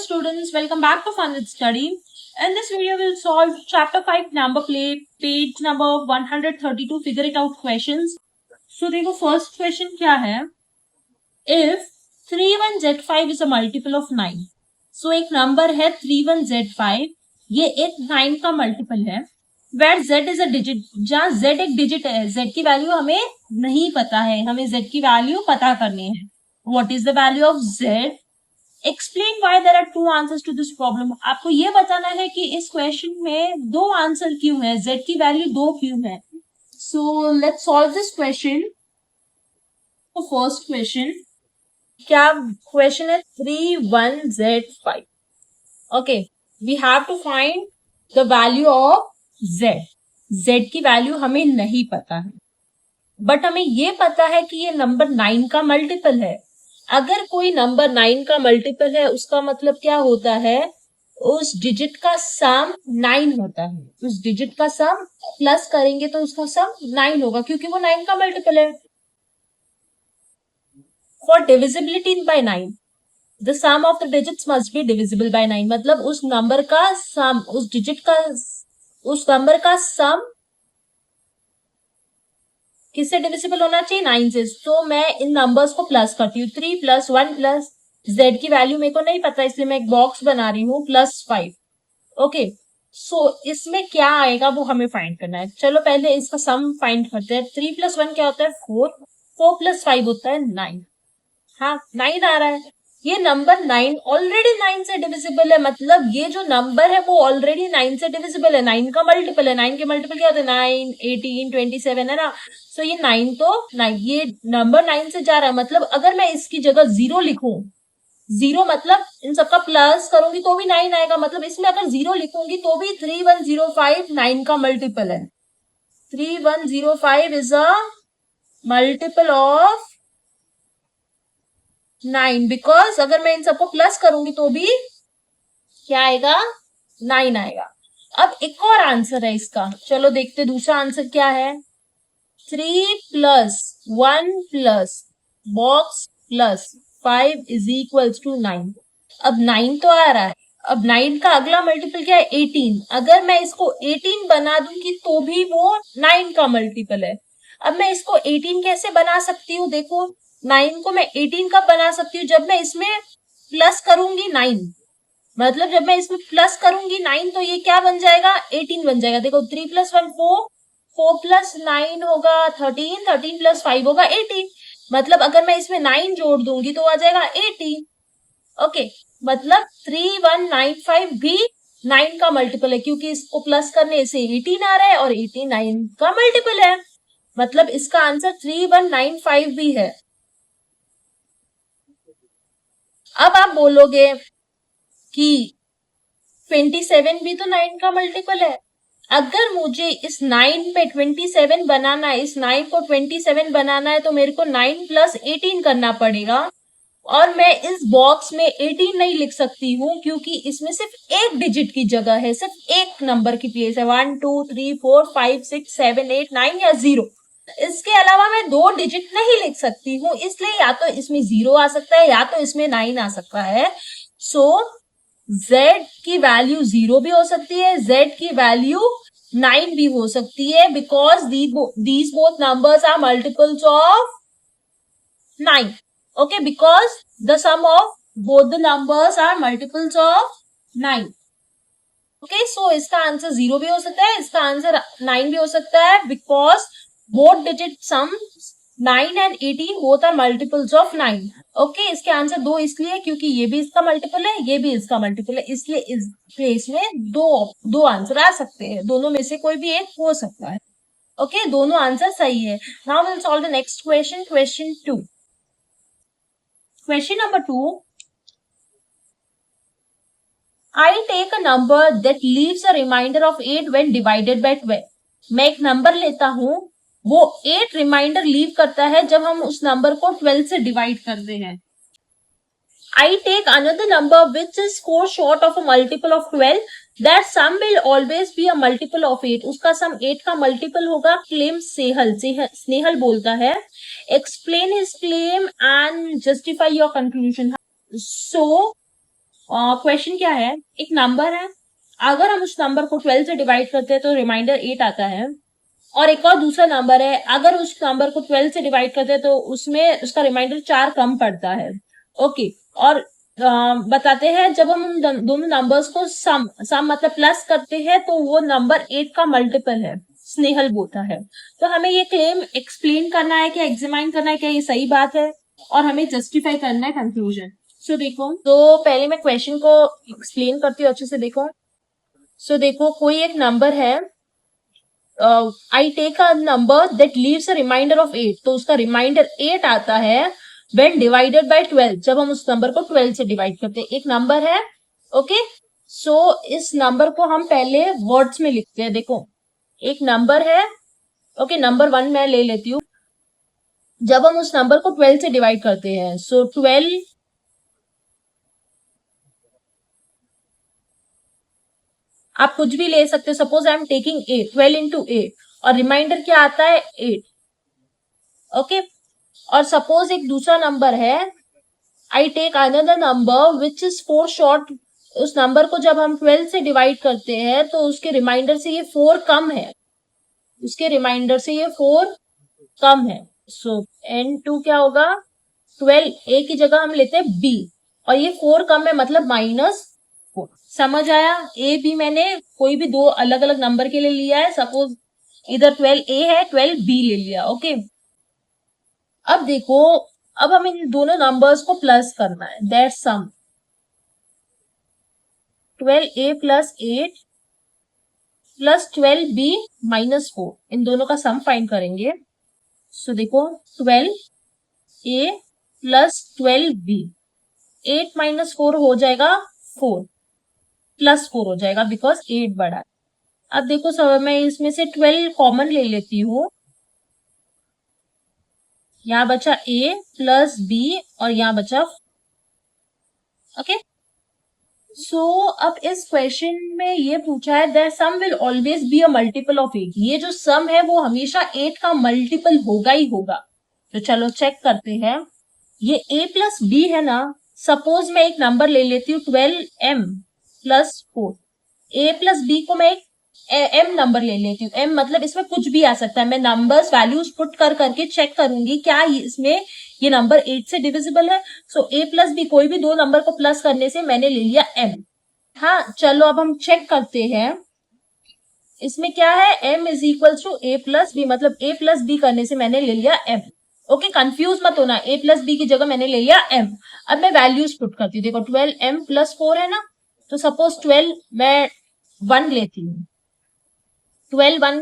students, welcome back to Fun with Study. In this video, we'll solve chapter 5 number play, page number 132, figure it out questions. So देखो first question क्या है? If 31z5 is a multiple of 9. So एक number है 31z5, ये एक 9 का multiple है. Where z is a digit, जहाँ z एक digit है, z की value हमें नहीं पता है, हमें z की value पता करनी है. What is the value of z? Explain why there are two answers to this problem. आपको ये बताना है कि इस क्वेश्चन में दो आंसर क्यों है, z की वैल्यू दो क्यों है. So let's solve this question. तो फर्स्ट क्वेश्चन क्या क्वेश्चन है 31z5. Okay, we have to find the value of z. z की वैल्यू हमें नहीं पता है, बट हमें ये पता है कि ये नंबर 9 का मल्टीपल है. अगर कोई नंबर 9 का मल्टीपल है उसका मतलब क्या होता है, उस डिजिट का सम 9 होता है. उस डिजिट का सम प्लस करेंगे तो उसका सम 9 होगा, क्योंकि वो 9 का मल्टीपल है. For divisibility by 9 the sum of the digits must be divisible by 9. मतलब उस नंबर का सम, उस डिजिट का, उस नंबर का सम किससे डिविजिबल होना चाहिए, 9 से. तो मैं इन नंबर्स को प्लस करती हूँ. 3 + 1 + z की वैल्यू मेरे को नहीं पता, इसलिए मैं एक बॉक्स बना रही हूँ +5. ओके, सो इसमें क्या आएगा वो हमें फाइंड करना है. चलो पहले इसका सम फाइंड करते हैं. 3 + 1 क्या होता है 4, 4 + 5 होता है 9. हाँ, 9 आ रहा है. ये नंबर 9 ऑलरेडी 9 से डिविजिबल है, मतलब ये जो नंबर है वो ऑलरेडी 9 से डिविजिबल है, 9 का मल्टीपल है. 9 के मल्टीपल क्या होते हैं 9, 18, 27 है ना. सो ये 9 तो 9, ये नंबर 9 से जा रहा है. मतलब अगर मैं इसकी जगह 0 लिखूं, 0 मतलब इन सबका प्लस करूंगी तो भी 9 आएगा. मतलब इसमें अगर 0 लिखूंगी तो भी 3105 9 का मल्टीपल है. 3105 is a multiple of 9, because अगर मैं इन सबको प्लस करूंगी तो भी क्या आएगा, 9 आएगा. अब एक और आंसर है इसका, चलो देखते दूसरा आंसर क्या है. 3 + 1 + बॉक्स +5 = 9. अब 9 तो आ रहा है. अब 9 का अगला मल्टीपल क्या है 18. अगर मैं इसको 18 बना दूंगी तो भी वो 9 का मल्टीपल है. अब मैं इसको 18 कैसे बना सकती हूँ, देखो 9 को मैं 18 कब बना सकती हूँ, जब मैं इसमें प्लस करूंगी 9. मतलब जब मैं इसमें प्लस करूंगी 9 तो ये क्या बन जाएगा 18 बन जाएगा. देखो 3 + 1 4, 4 + 9 होगा 13, 13 + 5 होगा 18. मतलब अगर मैं इसमें 9 जोड़ दूंगी तो आ जाएगा 80. ओके, मतलब 3195 भी 9 का मल्टीपल है, क्योंकि इसको प्लस करने से 18 आ रहा है और 18 9 का मल्टीपल है. मतलब इसका आंसर 3195 भी है. अब आप बोलोगे कि 27 भी तो 9 का मल्टीपल है. अगर मुझे इस 9 पे 27 बनाना है, इस 9 को 27 बनाना है तो मेरे को 9 + 18 करना पड़ेगा. और मैं इस बॉक्स में 18 नहीं लिख सकती हूँ, क्योंकि इसमें सिर्फ एक डिजिट की जगह है, सिर्फ एक नंबर की प्लेस है. 1 2 3 4 5 6 7 8 9 या 0. इसके अलावा मैं दो डिजिट नहीं लिख सकती हूँ, इसलिए या तो इसमें 0 आ सकता है या तो इसमें 9 आ सकता है. सो z की वैल्यू 0 भी हो सकती है, z की वैल्यू 9 भी हो सकती है, because these both numbers are multiples of 9. Okay, because the sum of both the numbers are multiples of 9. Okay, so इसका आंसर 0 भी हो सकता है, इसका आंसर 9 भी हो सकता है, because both digit sums 9 and 18 both are multiples of 9. Okay, इसके आंसर 2 इसलिए क्योंकि ये भी इसका मल्टीपल है, ये भी इसका मल्टीपल है, इसलिए इस प्लेस में दो आंसर आ सकते हैं. दोनों में से कोई भी एक हो सकता है. ओके, दोनों आंसर सही है. Now will solve the next question, question 2. Question number 2. I take a number that leaves a remainder of 8 when divided by 12. मैं एक नंबर लेता हूं, वो 8 रिमाइंडर लीव करता है जब हम उस नंबर को 12 से डिवाइड करते हैं. I take another number which is 4 short of a multiple of 12. That sum will always be a multiple of 8. उसका सम 8 का मल्टीपल होगा. क्लेम स्नेहल बोलता है. Explain his claim and justify your conclusion. So question क्या है, एक नंबर है, अगर हम उस नंबर को 12 से डिवाइड करते हैं तो रिमाइंडर 8 आता है, और एक और दूसरा नंबर है, अगर उस नंबर को 12 से डिवाइड करते हैं तो उसमें उसका रिमाइंडर 4 कम पड़ता है। ओके, और बताते हैं जब हम उन दोनों नंबर्स को सम मतलब प्लस करते हैं तो वो नंबर 8 का मल्टीपल है, स्नेहल बोलता है। तो हमें ये क्लेम एक्सप्लेन करना है, क्या एग्जामाइन करना है, क्या ये सही बात है, और हमें जस्टिफाई करना है कंक्लूजन। सो देखो, तो पहले मैं क्वेश्चन को एक्सप्लेन करती हूँ अच्छे से, देखो। सो देखो, कोई एक नंबर है, I take a number that leaves a remainder of 8, तो उसका रिमाइंडर 8 आता है व्हेन डिवाइडेड बाय 12, जब हम उस नंबर को 12 से डिवाइड करते हैं। एक नंबर है, ओके। सो इस नंबर को हम पहले वर्ड्स में लिखते हैं। देखो, एक नंबर है, ओके, नंबर 1 मैं ले लेती हूँ। जब हम उस नंबर को 12 से डिवाइड करते हैं, सो 12, आप कुछ भी ले सकते हो, suppose I am taking 8, 12 into 8, और रिमाइंडर क्या आता है 8, ओके। और सपोज एक दूसरा नंबर है, I take another number which is 4 short, उस नंबर को जब हम 12 से डिवाइड करते हैं तो उसके रिमाइंडर से ये 4 कम है, उसके रिमाइंडर से ये 4 कम है। सो n2 क्या होगा, 12, a की जगह हम लेते हैं b, और ये 4 कम है मतलब -4। समझ आया? a b मैंने कोई भी दो अलग अलग नंबर के लिए लिया है, सपोज इधर 12a है, 12b ले लिया, ओके। अब देखो, अब हमें इन दोनों नंबर्स को प्लस करना है, that sum 12a plus 8 plus 12b minus 4, इन दोनों का सम फाइंड करेंगे। सो देखो, 12a प्लस 12b, 8 माइनस 4 हो जाएगा 4, प्लस 4 हो जाएगा बिकॉज 8 बड़ा है। अब देखो सब, मैं इसमें से 12 कॉमन ले लेती हूँ, यहाँ बचा a प्लस b और यहाँ बचा, ओके। सो अब इस क्वेश्चन में ये पूछा है that sum will always be a multiple of 8, ये जो सम है वो हमेशा 8 का मल्टीपल होगा ही होगा। तो चलो चेक करते हैं, ये a प्लस b है ना, सपोज मैं एक नंबर ले लेती हूँ 12m plus 4, a plus b को मैं एक m नंबर ले लेती हूँ, m मतलब इसमें कुछ भी आ सकता है, मैं नंबर्स वैल्यूज पुट करके चेक करूंगी क्या इसमें ये नंबर 8 से डिविजिबल है। सो a प्लस b, कोई भी दो नंबर को प्लस करने से मैंने ले लिया m। हाँ, चलो अब हम चेक करते हैं, इसमें क्या है, m is equal to a plus B, मतलब a प्लस बी करने से मैंने ले लिया m, ओके। कंफ्यूज मत होना, a प्लस बी की जगह मैंने ले लिया m। अब मैं वैल्यूज पुट करती हूँ, देखो 12m प्लस 4 है ना, तो सपोज 12 मैं 1 लेती हूँ, 12 1,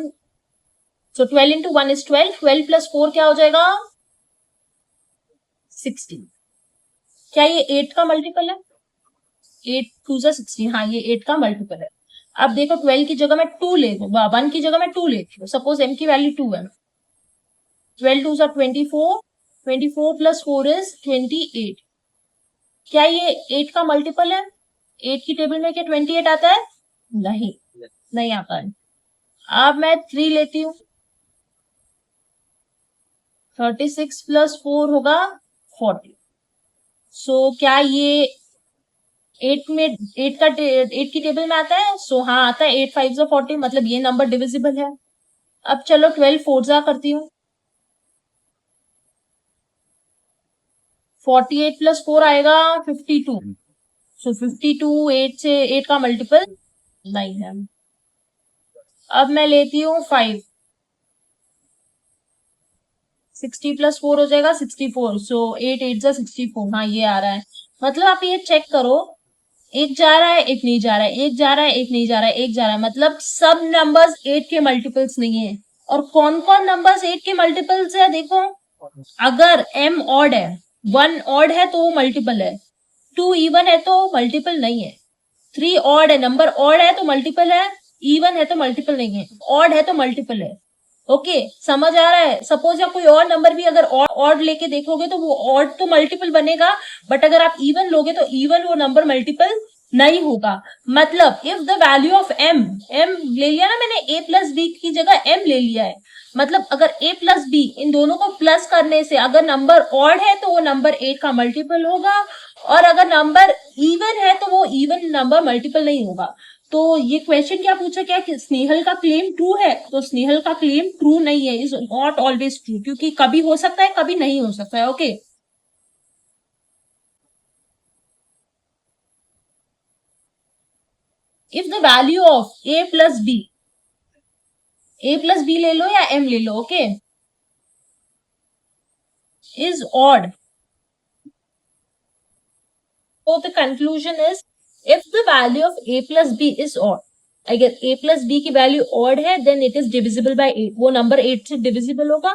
सो 12 इंटू 1 इज 12, 12 प्लस 4 क्या हो जाएगा 16। क्या ये 8 का मल्टीपल है, 8 2 16, हाँ ये 8 का मल्टीपल है। अब देखो 12 की जगह मैं 2 ले लूँ, 1 की जगह मैं 2 लेती हूँ, सपोज m की वैल्यू 2 है, 12 2 24, 24 प्लस 4 इज 28। क्या ये 8 का मल्टीपल है, 8 की टेबल में क्या 28 आता है, नहीं, नहीं आता है। अब मैं 3 लेती हूँ, 36 प्लस 4 होगा 40। सो क्या ये 8 में 8 की टेबल में आता है, सो हाँ आता है, 8 5 40, मतलब ये नंबर डिविजिबल है। अब चलो 12 फोर्जा करती हूँ, 48 प्लस 4 आएगा 52, सो 52 8 से 8 का मल्टीपल नहीं है। अब मैं लेती हूँ 5, 60 प्लस 4 हो जाएगा 64, सो 8 8 जा 64, हाँ ये आ रहा है। मतलब आप ये चेक करो, एक जा रहा है एक नहीं जा रहा है, एक जा रहा है एक नहीं जा रहा है, एक जा रहा है, मतलब सब नंबर्स 8 के मल्टीपल्स नहीं है। और कौन कौन नंबर्स 8 के मल्टीपल्स है, देखो, अगर m ऑड है, 1 ऑड है तो वो मल्टीपल है, 2 इवन है तो मल्टीपल नहीं है, 3 ऑड है, नंबर ऑड है तो मल्टीपल है, इवन है तो मल्टीपल नहीं है, ऑड है तो मल्टीपल है, ओके। समझ आ रहा है? सपोज आप कोई और नंबर भी अगर ऑड लेके देखोगे तो वो ऑड तो मल्टीपल बनेगा, बट अगर आप इवन लोगे तो इवन वो नंबर मल्टीपल नहीं होगा। मतलब if the value of m ले लिया ना मैंने, a प्लस बी की जगह m ले लिया है, मतलब अगर a प्लस बी इन दोनों को प्लस करने से अगर नंबर ऑड है तो वो नंबर 8 का मल्टीपल होगा, और अगर नंबर इवन है तो वो इवन नंबर मल्टीपल नहीं होगा। तो ये क्वेश्चन क्या पूछा क्या कि स्नेहल का क्लेम ट्रू है, तो स्नेहल का क्लेम ट्रू नहीं है, इज नॉट ऑलवेज ट्रू, क्योंकि कभी हो सकता है कभी नहीं हो सकता है। Okay, if the value of a plus B, a plus B ले लो या m ले लो, okay, is odd, so the conclusion is if the value of a plus b is odd, अगर a plus b की value odd है then it is divisible by 8, वो number 8 से divisible होगा।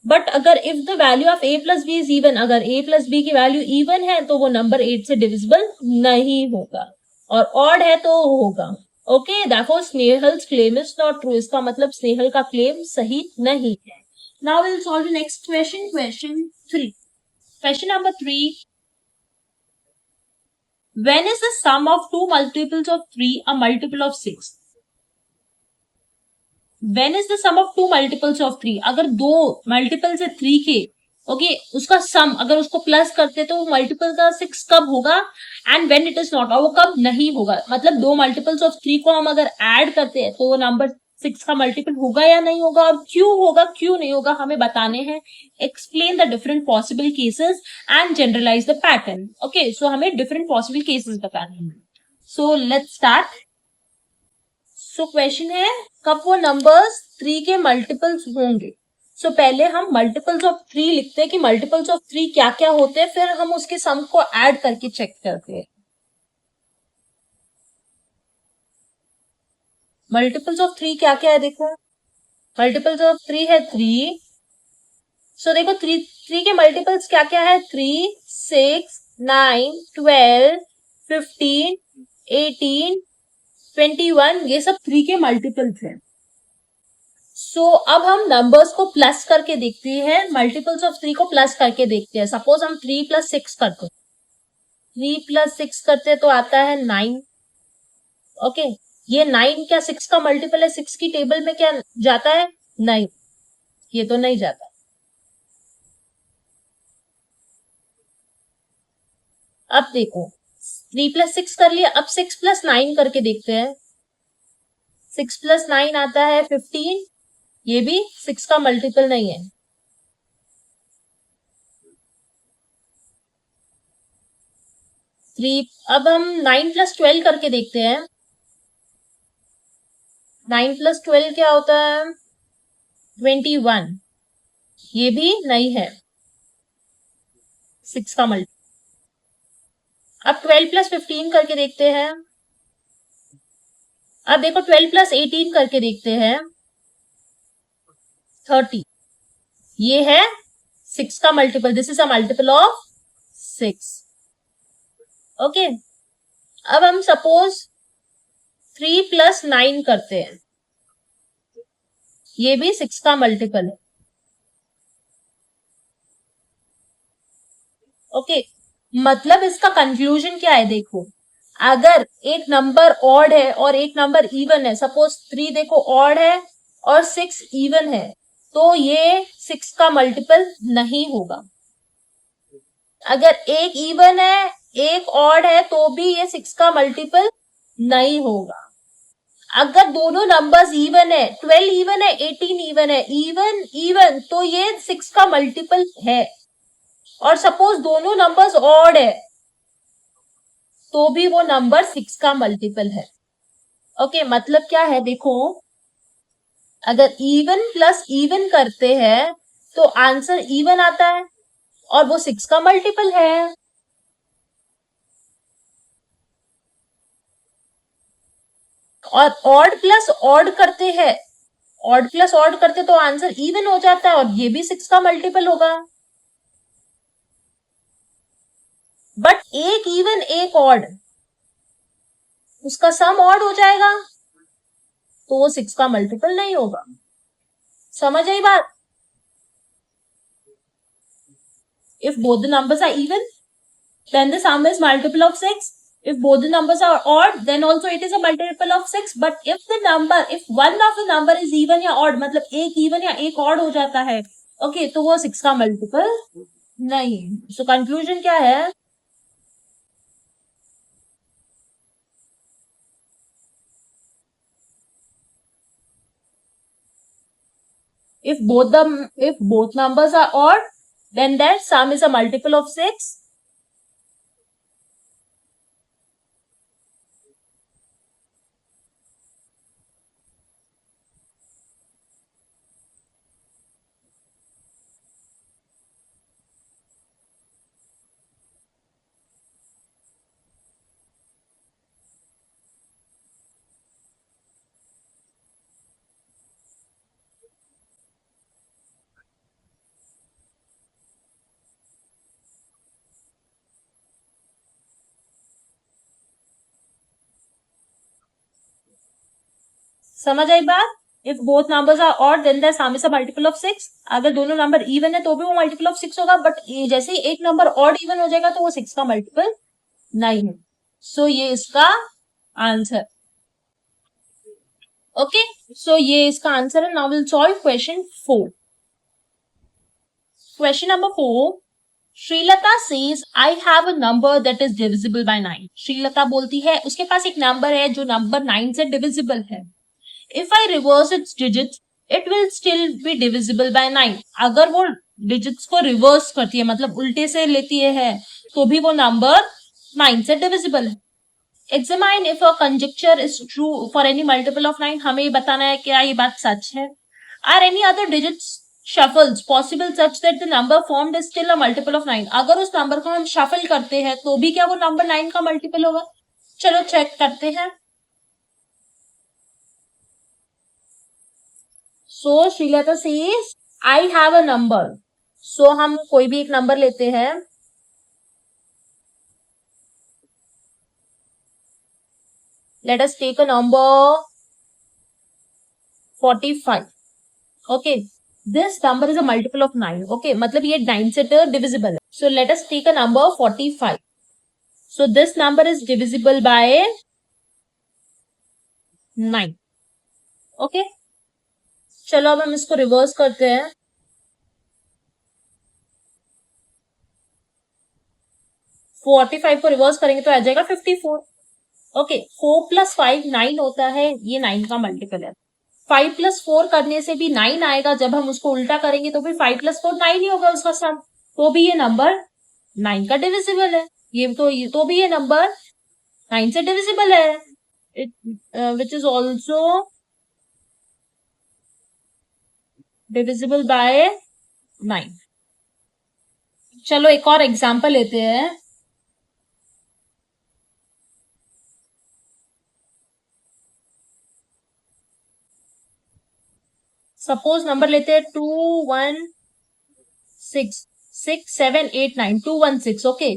बट अगर if the value of a plus b is even, अगर a plus b की value even है तो वो नंबर 8 से divisible नहीं होगा, और odd है तो होगा। Okay, therefore Snehal's claim is not true, इसका मतलब स्नेहल का claim सही नहीं है। Now we'll solve the next question, question 3. Question number 3. When is the sum of two multiples of 3 a multiple of 6? When is the sum of two multiples of 3? अगर दो multiple से 3 के ओके उसका सम अगर उसको प्लस करते तो multiple का 6 कब होगा, and when it is not, और वो कब नहीं होगा, मतलब दो मल्टीपल्स ऑफ 3 को हम अगर ऐड करते हैं तो वो नंबर 6 का मल्टीपल होगा या नहीं होगा, और क्यों होगा क्यों नहीं होगा हमें बताने हैं। Explain the different possible cases and generalise the pattern. Okay, so हमें डिफरेंट पॉसिबल केसेस बताने हैं। So let's start. So question है कब वो नंबर्स 3 के मल्टीपल्स होंगे। सो पहले हम मल्टीपल्स ऑफ 3 लिखते हैं कि मल्टीपल्स ऑफ 3 क्या क्या होते हैं, फिर हम उसके सम को ऐड करके चेक करते हैं। मल्टीपल्स ऑफ 3 क्या क्या है, देखो मल्टीपल्स ऑफ 3 है 3। सो देखो 3 के मल्टीपल्स क्या क्या है, 3, 6, 9, 12, 15, 18, 21, ये सब 3 के मल्टीपल्स हैं। सो अब हम नंबर्स को प्लस करके देखते हैं, मल्टीपल्स ऑफ 3 को प्लस करके देखते हैं। सपोज हम 3 प्लस 6 करते हैं, 3 प्लस 6 करते तो आता है 9। ओके, ये 9 क्या 6 का मल्टीपल है, 6 की टेबल में क्या जाता है, 9, ये तो नहीं जाता। अब देखो 3 प्लस 6 कर लिया, अब 6 प्लस 9 करके देखते हैं। 6 प्लस 9 आता है 15, ये भी 6 का मल्टीपल नहीं है। 3, अब हम 9 प्लस 12 करके देखते हैं। 9 प्लस 12 क्या होता है, 21, ये भी नहीं है 6 का मल्टीपल। अब 12 प्लस 15 करके देखते हैं। अब देखो 12 प्लस 18 करके देखते हैं, 30, ये है 6 का multiple, this is a multiple of 6। Okay, अब हम सपोज 3 प्लस 9 करते हैं, ये भी 6 का मल्टीपल है। ओके, मतलब इसका कंक्लूजन क्या है, देखो अगर एक नंबर ऑड है और एक नंबर इवन है, सपोज 3 देखो ऑड है और 6 इवन है, तो ये 6 का मल्टीपल नहीं होगा। अगर एक इवन है एक ऑड है तो भी ये 6 का मल्टीपल नहीं होगा। अगर दोनों नंबर्स इवन है, 12 इवन है, 18 इवन है, इवन इवन, तो ये 6 का मल्टीपल है। और सपोज दोनों नंबर्स ऑड है तो भी वो नंबर 6 का मल्टीपल है। ओके, मतलब क्या है, देखो अगर इवन प्लस इवन करते हैं तो आंसर इवन आता है और वो 6 का मल्टीपल है। और ऑड प्लस ऑड करते हैं, ऑड प्लस ऑड करते तो आंसर इवन हो जाता है और ये भी 6 का मल्टीपल होगा। बट एक इवन एक ऑड, उसका सम ऑड हो जाएगा तो वो 6 का मल्टीपल नहीं होगा। समझ आई बात? If both the numbers are even, then the sum is multiple of 6. If both the numbers are odd, then also it is a multiple of 6. But if one of the number is even या odd, मतलब एक even या एक odd हो जाता है, okay, तो वो 6 का multiple नहीं। So conclusion क्या है, if both numbers are odd, then their sum is a multiple of 6. समझ आई बात? If both numbers are odd then their sum is a multiple of 6. अगर दोनों नंबर इवन है तो भी वो मल्टीपल ऑफ 6 होगा, बट जैसे ही एक नंबर ऑड इवन हो जाएगा तो वो 6 का मल्टीपल नहीं है. सो ये इसका आंसर. ओके, सो ये इसका आंसर है. Now will solve question 4. Question number 4. Srilatha says I have a number that is divisible by 9. Srilatha बोलती है उसके पास एक नंबर है जो नंबर 9 से डिविजिबल है. If I reverse its digits, it will still be divisible by 9. अगर वो डिजिट्स को रिवर्स करती है, मतलब उल्टे से लेती है, तो भी वो नंबर 9 से डिविजिबल है. Examine if a conjecture is true for any multiple of 9. हमें बताना है क्या ये बात सच है. Are any other digits shuffles possible such that the number formed is still a multiple of 9? अगर उस नंबर को हम शफल करते हैं तो भी क्या वो नंबर 9 का मल्टीपल होगा? चलो चेक करते हैं. So Srilata says I have a number. So हम कोई भी एक नंबर लेते हैं. Let us take a number 45. Okay, this number is a multiple of 9. Okay, मतलब ये 9 से divisible है. So let us take a number 45. So this number is divisible by 9. Okay, चलो अब हम इसको रिवर्स करते हैं. फोर्टी फाइव को रिवर्स करेंगे तो आ जाएगा 54. ओके, 4 प्लस 5 9 होता है, ये 9 का मल्टीपल है. 5 प्लस 4 करने से भी 9 आएगा. जब हम उसको उल्टा करेंगे तो भी 5 प्लस 4 9 ही होगा उसका सम. तो भी ये नंबर 9 का डिविजिबल है. तो भी ये नंबर 9 से डिविजिबल है. Which is also divisible by 9. चलो एक और एग्जाम्पल लेते हैं. सपोज नंबर लेते हैं 2 1 6 6 7 8 9. 2 1 6. Okay,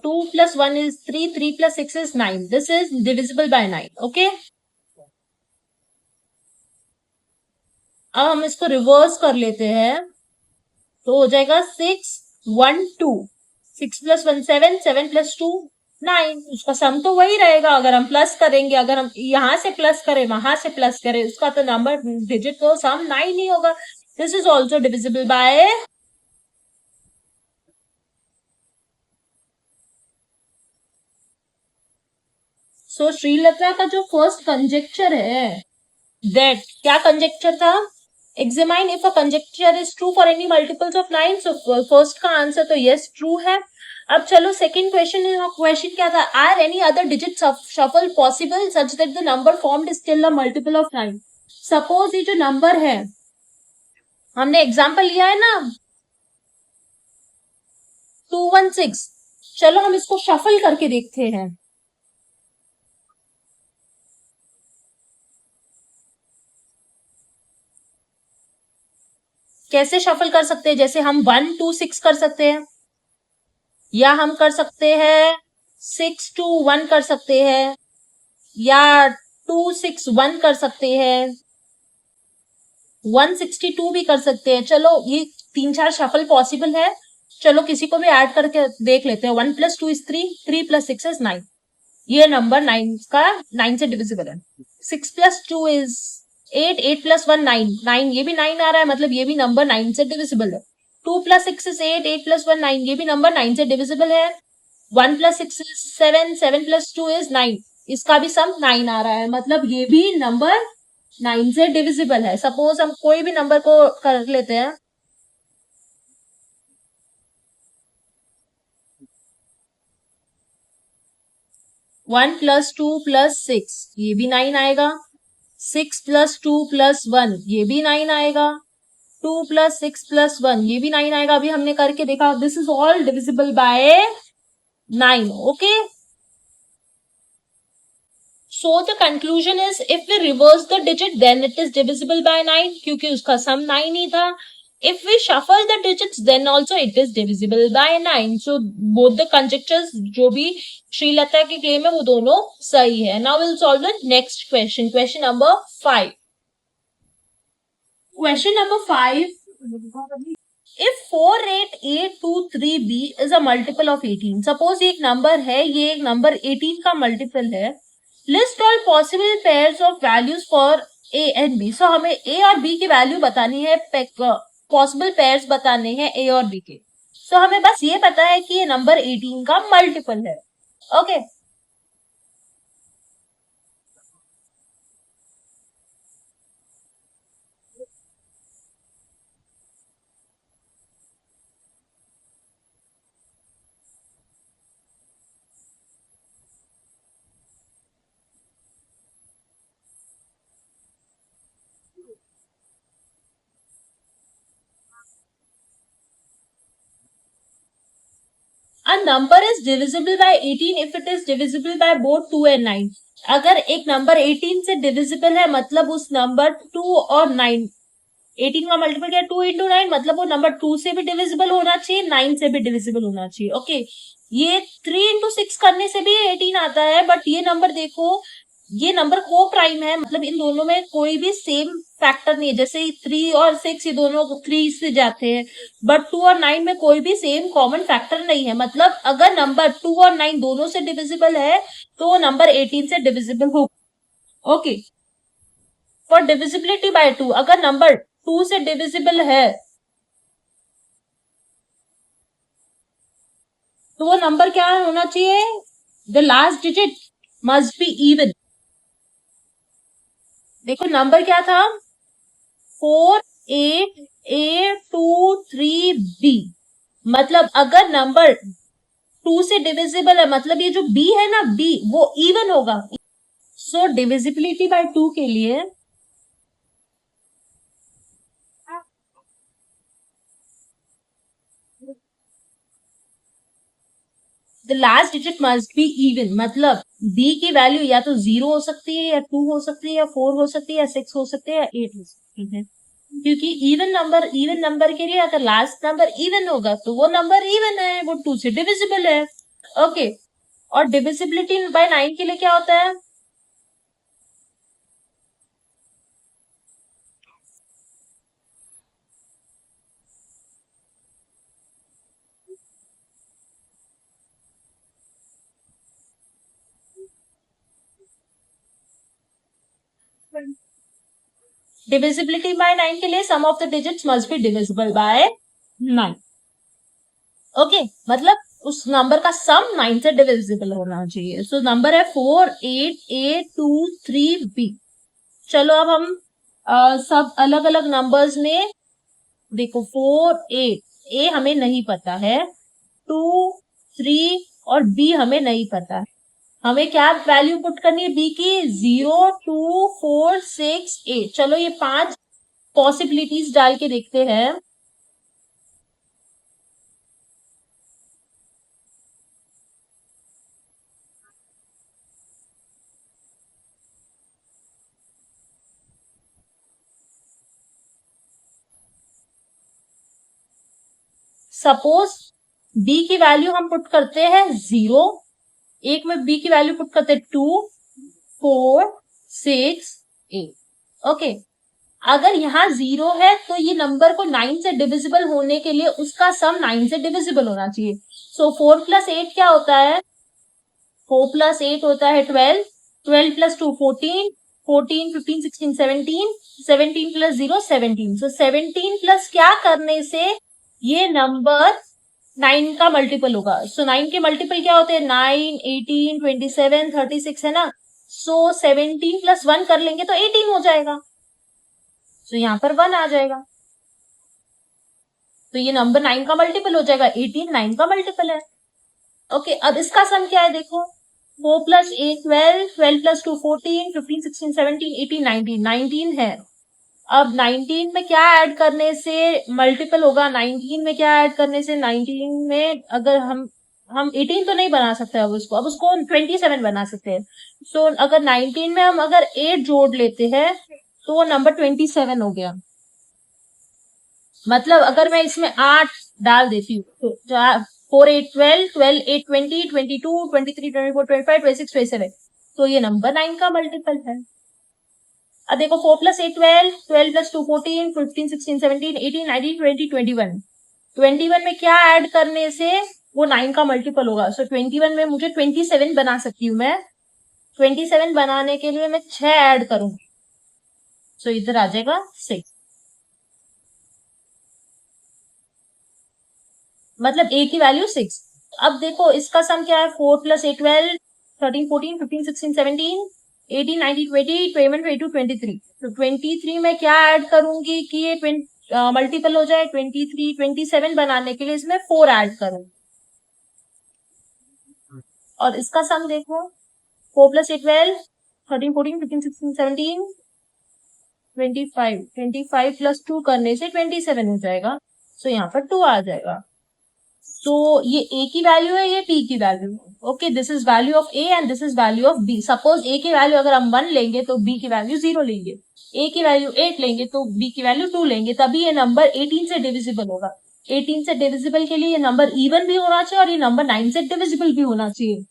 2 plus 1 is 3. 3 plus 6 is 9. This is divisible by 9. Okay, अब हम इसको रिवर्स कर लेते हैं तो हो जाएगा 6 1 2. 6 plus 1 7. 7 plus 2 9. उसका सम तो वही रहेगा. अगर हम प्लस करेंगे, अगर हम यहां से प्लस करें वहां से प्लस करें, उसका तो नंबर डिजिट तो सम 9 ही होगा. This is also divisible by. So Shrilata का जो फर्स्ट कंजेक्चर है, दैट क्या कंजेक्चर था? Examine if a conjecture is true for any multiples of 9. So first का आंसर तो यस ट्रू है. अब चलो सेकंड क्वेश्चन क्या था? Are any other digit shuffle possible such that the number formed is still a multiple of 9. Suppose ये जो number है, हमने एग्जाम्पल लिया है ना 216. चलो हम इसको शफल करके देखते हैं. कैसे शफल कर सकते हैं? जैसे हम 1 2 6 कर सकते हैं, या हम कर सकते हैं 6 2 1 कर सकते हैं, या 2 6 1 कर सकते हैं, 162 भी कर सकते हैं. चलो ये 3-4 शफल पॉसिबल है. चलो किसी को भी ऐड करके देख लेते हैं. 1 plus 2 is 3. 3 plus 6 is 9. ये नंबर 9 से डिविजिबल है. 6 plus 2 is 8. 8 plus 1 9. 9 ये भी 9 आ रहा है, मतलब ये भी नंबर 9 से डिविजिबल है. 2 plus 6 is 8. 8 plus 1 9. ये भी नंबर 9 से डिविजिबल है. 1 plus 6 is 7. 7 plus 2 is 9. इसका भी सम 9 आ रहा है, मतलब ये भी नंबर 9 से डिविजिबल है। सपोज हम कोई भी नंबर को कर लेते हैं, 1 + 2 + 6 ये भी 9 आएगा, 6 + 2 + 1 ये भी 9 आएगा, 2 + 6 + 1 ये भी 9 आएगा। अभी हमने करके देखा, this is all divisible by 9। Okay, so the conclusion is if we reverse the digit then it is divisible by 9 क्योंकि उसका सम 9 ही था। If we shuffle the digits then also it is divisible by 9। So both the conjectures जो भी श्रीलता की claim है वो दोनों सही है। Now we'll solve the next question, question number 5। Question number 5, if 48823b is a multiple of 18, suppose ये एक नंबर है, ये एक नंबर 18 का मल्टीपल है, list all possible pairs of values for A and B. So हमें A और B की वैल्यू बतानी है, पॉसिबल पेयर्स बताने हैं ए और बी के। सो हमें बस ये पता है कि ये नंबर 18 का मल्टीपल है। Okay, A number is divisible by 18 if it is divisible by both 2 and 9। अगर एक नंबर 18 से डिविजिबल है मतलब उस नंबर 2 और 9, 18 का मल्टीपल क्या, 2 × 9, मतलब वो नंबर 2 से भी डिविजिबल होना चाहिए, 9 से भी डिविजिबल होना चाहिए। ओके, ये 3 × 6 करने से भी 18 आता है, बट ये नंबर देखो, ये नंबर को प्राइम है, मतलब इन दोनों में कोई भी सेम फैक्टर नहीं है। जैसे 3 और 6 ये दोनों 3 से जाते हैं, बट 2 और 9 में कोई भी सेम कॉमन फैक्टर नहीं है। मतलब अगर नंबर 2 और 9 दोनों से डिविजिबल है तो वो नंबर 18 से डिविजिबल होगा। ओके, फॉर डिविजिबिलिटी बाय 2, अगर नंबर 2 से डिविजिबल है तो वो नंबर क्या होना चाहिए, the last digit must be even. देखो नंबर क्या था, 48823b, मतलब अगर नंबर 2 से डिविजिबल है मतलब ये जो b है ना, b वो इवन होगा। सो डिविजिबिलिटी बाय 2 के लिए the last digit must be even, मतलब b की वैल्यू या तो 0 हो सकती है, या 2 हो सकती है, या 4 हो सकती है, या 6 हो सकती है, या 8 हो सकती है। क्योंकि इवन नंबर के लिए अगर लास्ट नंबर इवन होगा तो वो नंबर इवन है, वो 2 से डिविजिबल है। ओके, और डिविजिबिलिटी बाय 9 के लिए क्या होता है, डिविजिबिलिटी बाय 9 के लिए sum of the digits must be divisible by 9। Okay, मतलब उस नंबर का सम 9 से डिविजिबल होना चाहिए। सो नंबर है 48823b। चलो अब हम सब अलग अलग नंबर्स में देखो, 4 8 ए हमें नहीं पता है, 2 3 और बी हमें नहीं पता है। हमें क्या वैल्यू पुट करनी है बी की, 0 2 4 6 8। चलो ये 5 पॉसिबिलिटीज डाल के देखते हैं। सपोज बी की वैल्यू हम पुट करते हैं 0, एक में बी की वैल्यू पुट करते हैं 2 4 6 8। ओके, अगर यहाँ 0 है तो ये नंबर को 9 से डिविजिबल होने के लिए उसका सम 9 से डिविजिबल होना चाहिए। सो 4 + 8 क्या होता है, 4 + 8 होता है 12, 12 + 2 14, 14 15 16 17, 17 + 0 17। सो 17 प्लस क्या करने से ये नंबर 9 का मल्टीपल होगा। सो 9 के मल्टीपल क्या होते हैं, 9 18 27 36 है ना। सो 17 प्लस 1 कर लेंगे तो 18 हो जाएगा। तो यहाँ पर 1 आ जाएगा, तो ये नंबर 9 का मल्टीपल हो जाएगा। 18 9 का मल्टीपल है। ओके, अब इसका सम क्या है देखो, 4 प्लस 8 12, 12 प्लस 2 14, 15 16 17 18 19, 19 है। अब 19 में क्या ऐड करने से मल्टीपल होगा, 19 में क्या ऐड करने से, 19 में अगर हम 18 तो नहीं बना सकते, अब उसको 27 बना सकते हैं। सो अगर 19 में हम अगर 8 जोड़ लेते हैं तो वो नंबर 27 हो गया। मतलब अगर मैं इसमें 8 डाल देती हूँ तो 4 8 12, 12 8 20, 22 23 24 25 26 27, तो ये नंबर 9 का मल्टीपल है। अब देखो 4 प्लस 8 12, 12 प्लस 2 14, 15 16 17 18 19 20 21, 21 में क्या ऐड करने से वो 9 का मल्टीपल होगा। सो 21 में मुझे 27 बना सकती हूँ मैं। 27 बनाने के लिए मैं 6 ऐड करूंगी, सो इधर आ जाएगा 6, मतलब ए की वैल्यू 6। अब देखो इसका सम क्या है, 4 प्लस 8 12, 13 14 15 16 17 18 19 20 21 22 23, तो 23 में क्या ऐड करूंगी कि ये मल्टीपल हो जाए। 23 27 बनाने के लिए इसमें 4 ऐड करूंगी, और इसका सम देखो, 4 प्लस 8 12, 13 14 15 16 17 25, 25 प्लस 2 करने से 27 हो जाएगा। सो यहाँ पर 2 आ जाएगा। तो ये ए की वैल्यू है, ये बी की वैल्यू है। Okay, this is value of A and this is value of B. Suppose A की वैल्यू अगर हम 1 लेंगे तो बी की वैल्यू 0 लेंगे, ए की वैल्यू 8 लेंगे तो बी की वैल्यू 2 लेंगे, तभी ये नंबर 18 से डिविजिबल होगा। 18 से डिविजिबल के लिए ये नंबर इवन भी होना चाहिए और ये नंबर 9 से डिविजिबल भी होना चाहिए।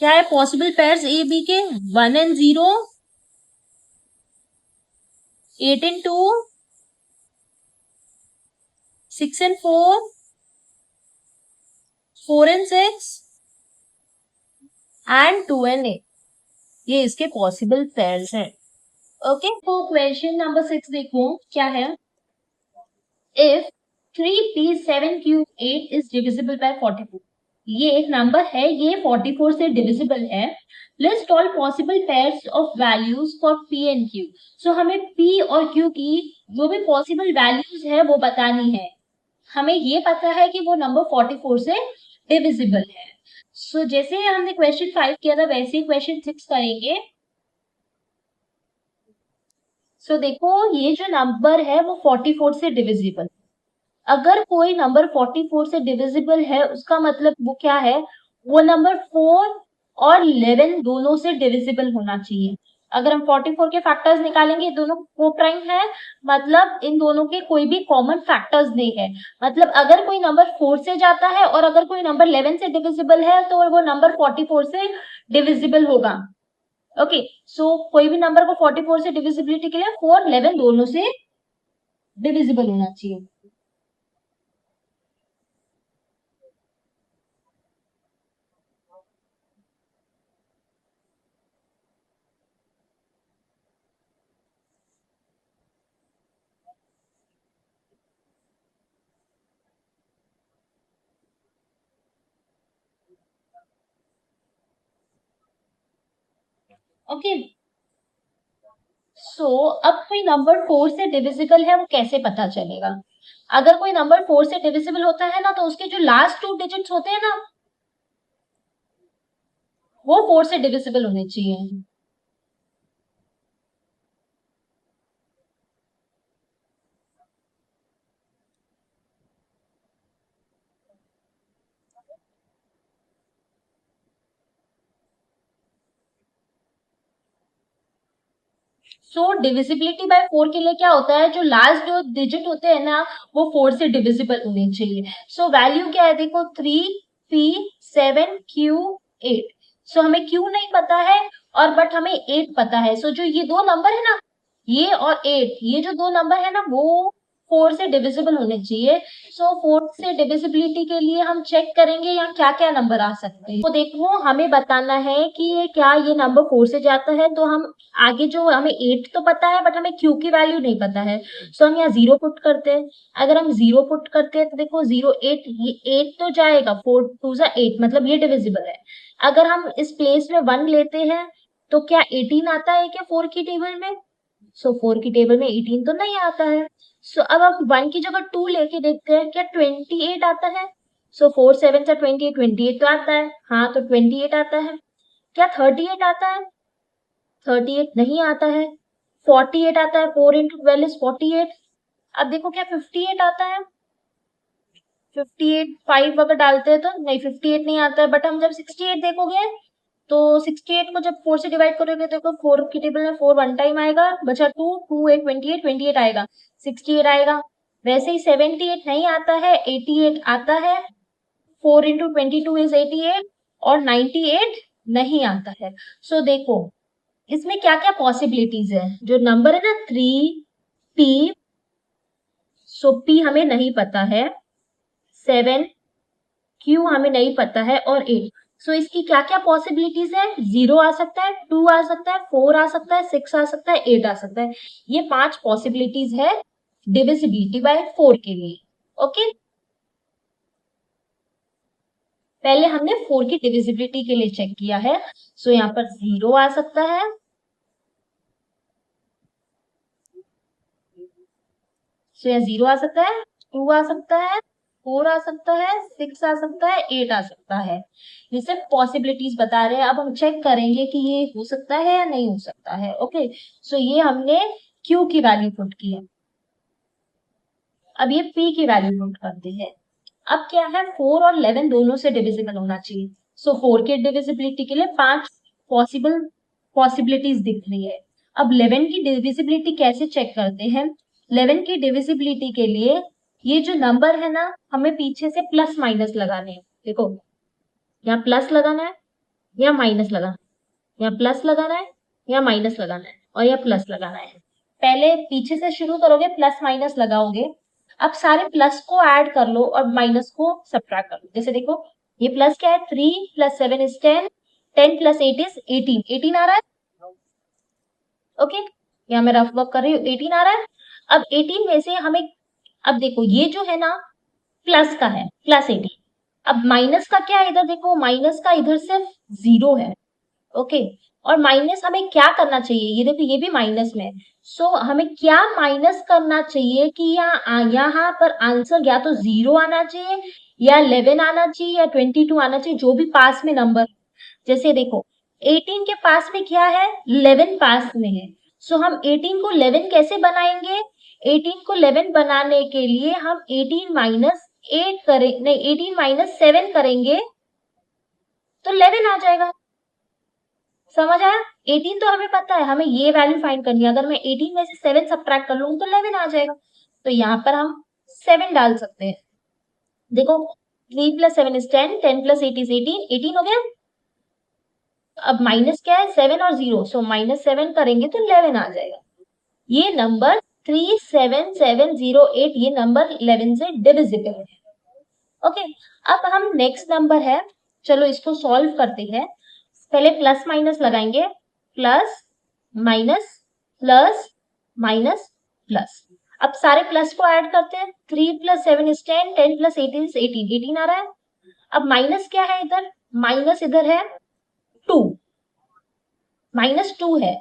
क्या है पॉसिबल पेयर्स ए बी के, 1 and 0, 8 and 2, 6 and 4, 4 and 6 and 2 and 8, ये इसके पॉसिबल पेयर्स हैं। ओके, तो क्वेश्चन नंबर 6 देखो क्या है। If 3p7q8 is divisible bye 44, ये एक नंबर है, ये 44 से डिविजिबल है। List all possible pairs of values for p and q। सो हमें p और q की जो भी पॉसिबल वैल्यूज है वो बतानी है। हमें ये पता है कि वो नंबर 44 से डिविजिबल है। सो जैसे हमने क्वेश्चन 5 किया था वैसे ही क्वेश्चन 6 करेंगे। सो देखो ये जो नंबर है वो 44 से डिविजिबल, अगर कोई नंबर 44 से डिविजिबल है उसका मतलब वो क्या है, वो नंबर 4 और 11 दोनों से डिविजिबल होना चाहिए। अगर हम 44 के फैक्टर्स निकालेंगे, दोनों को प्राइम है, मतलब इन दोनों के कोई भी कॉमन फैक्टर्स नहीं है। मतलब अगर कोई नंबर 4 से जाता है और अगर कोई नंबर 11 से डिविजिबल है तो वो नंबर 44 से डिविजिबल होगा। ओके, सो कोई भी नंबर को 44 से डिविजिबिलिटी के लिए 4 11 दोनों से डिविजिबल होना चाहिए। ओके, सो अब कोई नंबर 4 से डिविजिबल है वो कैसे पता चलेगा। अगर कोई नंबर 4 से डिविजिबल होता है ना तो उसके जो लास्ट 2 डिजिट्स होते हैं ना वो 4 से डिविजिबल होने चाहिए। सो डिविजिबिलिटी बाय 4 के लिए क्या होता है, जो लास्ट जो डिजिट होते हैं ना वो 4 से डिविजिबल होने चाहिए। सो वैल्यू क्या है देखो, 3p7q8। सो हमें q नहीं पता है और बट हमें 8 पता है। सो जो ये दो नंबर है ना, ये और 8, ये जो दो नंबर है ना वो 4 से डिविजिबल होने चाहिए। सो 4 से डिविजिबिलिटी के लिए हम चेक करेंगे यहाँ क्या क्या नंबर आ सकते हैं। तो देखो हमें बताना है कि ये नंबर 4 से जाता है, तो हम आगे जो हमें 8 तो पता है बट हमें क्यू की वैल्यू नहीं पता है। सो हम यहाँ 0 पुट करते हैं। अगर हम 0 पुट करते हैं तो देखो 0 8, ये 8 तो जाएगा, 4 2 जा 8, मतलब ये डिविजिबल है। अगर हम इस प्लेस में 1 लेते हैं तो क्या 18 आता है क्या 4 की टेबल में? सो 4 की टेबल में 18 तो नहीं आता है। सो अब हम 1 की जगह 2 लेके देखते हैं क्या 28 आता है? सो 4 7 से 28, 28 तो आता है, हाँ तो 28 आता है। क्या 38 आता है? 38 नहीं आता है। 48 आता है, 4 इंटू 12 इज 48। अब देखो क्या 58 आता है? 58 5 अगर डालते हैं तो नहीं, 58 नहीं आता है। बट हम जब 68 देखोगे तो 68 को जब 4 से डिवाइड करोगे तो देखो 4 की टेबल में 4 वन टाइम आएगा, बचा 2 2 8 28, 28 आएगा, 68 आएगा। वैसे ही 78 नहीं आता है, 88 आता है। 4 इंटू 22 इज 88 और 98 नहीं आता है। सो देखो इसमें क्या क्या पॉसिबिलिटीज है। जो नंबर है ना 3p, सो p हमें नहीं पता है, 7 क्यू हमें नहीं पता है और 8। सो इसकी क्या क्या पॉसिबिलिटीज है? 0 आ सकता है, 2 आ सकता है, 4 आ सकता है, 6 आ सकता है, 8 आ सकता है। ये 5 पॉसिबिलिटीज है डिविजिबिलिटी बाय 4 के लिए। ओके, पहले हमने 4 की डिविजिबिलिटी के लिए चेक किया है। सो यहाँ पर 0 आ सकता है, सो यहाँ 0 आ सकता है, 2 आ सकता है, 4 आ सकता है, 6 आ सकता है, 8 आ सकता है। ये सिर्फ पॉसिबिलिटीज बता रहे हैं। अब हम चेक करेंगे कि ये हो सकता है या नहीं हो सकता है। ओके, सो ये हमने क्यू की वैल्यू पुट की है। अब ये पी की वैल्यू पुट करते हैं। अब क्या है, 4 और 11 दोनों से डिविजिबल होना चाहिए। सो 4 के डिविजिबिलिटी के लिए 5 पॉसिबल पॉसिबिलिटीज दिख रही है। अब 11 की डिविजिबिलिटी कैसे चेक करते हैं? 11 की डिविजिबिलिटी के लिए ये जो नंबर है ना, हमें पीछे से प्लस माइनस लगाने हैं। देखो यहाँ प्लस लगाना है या माइनस लगाना है, यहाँ प्लस लगाना है या माइनस लगाना है, और यहाँ प्लस लगाना है। पहले पीछे से शुरू करोगे, प्लस माइनस लगाओगे। अब सारे प्लस को ऐड कर लो और माइनस को सब्ट्रैक्ट कर लो। जैसे देखो ये प्लस क्या है, 3 प्लस 7 इज 10, 10 प्लस 8 इज 18, 18 आ रहा है। ओके, यहाँ मैं रफ वर्क कर रही हूँ, 18 आ रहा है। अब 18 में से हमें, अब देखो ये जो है ना प्लस का है, प्लस 18। अब माइनस का क्या है, इधर देखो माइनस का इधर सिर्फ 0 है। ओके, और माइनस हमें क्या करना चाहिए, ये देखो ये भी माइनस में है। सो हमें क्या माइनस करना चाहिए कि यहाँ पर आंसर या तो 0 आना चाहिए या 11 आना चाहिए या 22 आना चाहिए, जो भी पास में नंबर। जैसे देखो 18 के पास में क्या है, 11 पास में है। सो हम 18 को 11 कैसे बनाएंगे? 18 को 11 बनाने के लिए हम 18 माइनस 8 करें, नहीं 18 माइनस 7 करेंगे तो 11 आ जाएगा। समझ आया? 18 तो हमें पता है, हमें ये वैल्यू फाइंड करनी है। अगर मैं 18 में से 7 सब्ट्रैक्ट कर लूंगी तो 11 आ जाएगा। तो यहाँ पर हम 7 डाल सकते हैं। देखो 3 प्लस 7 इज 10, 10 प्लस 8 इज 18, 18 हो गया। अब माइनस क्या है, 7 और 0, सो माइनस 7 करेंगे तो 11 आ जाएगा। ये नंबर 37708, ये नंबर 11 से डिविजिबल है। ओके, अब हम नेक्स्ट नंबर है, चलो इसको सॉल्व करते हैं। पहले प्लस माइनस लगाएंगे, plus minus plus minus plus. अब सारे प्लस को ऐड करते हैं, 3 प्लस 7 इज 10, 10 प्लस 8 इज 18, 18 आ रहा है। अब माइनस क्या है इधर, माइनस इधर है 2, माइनस 2 है।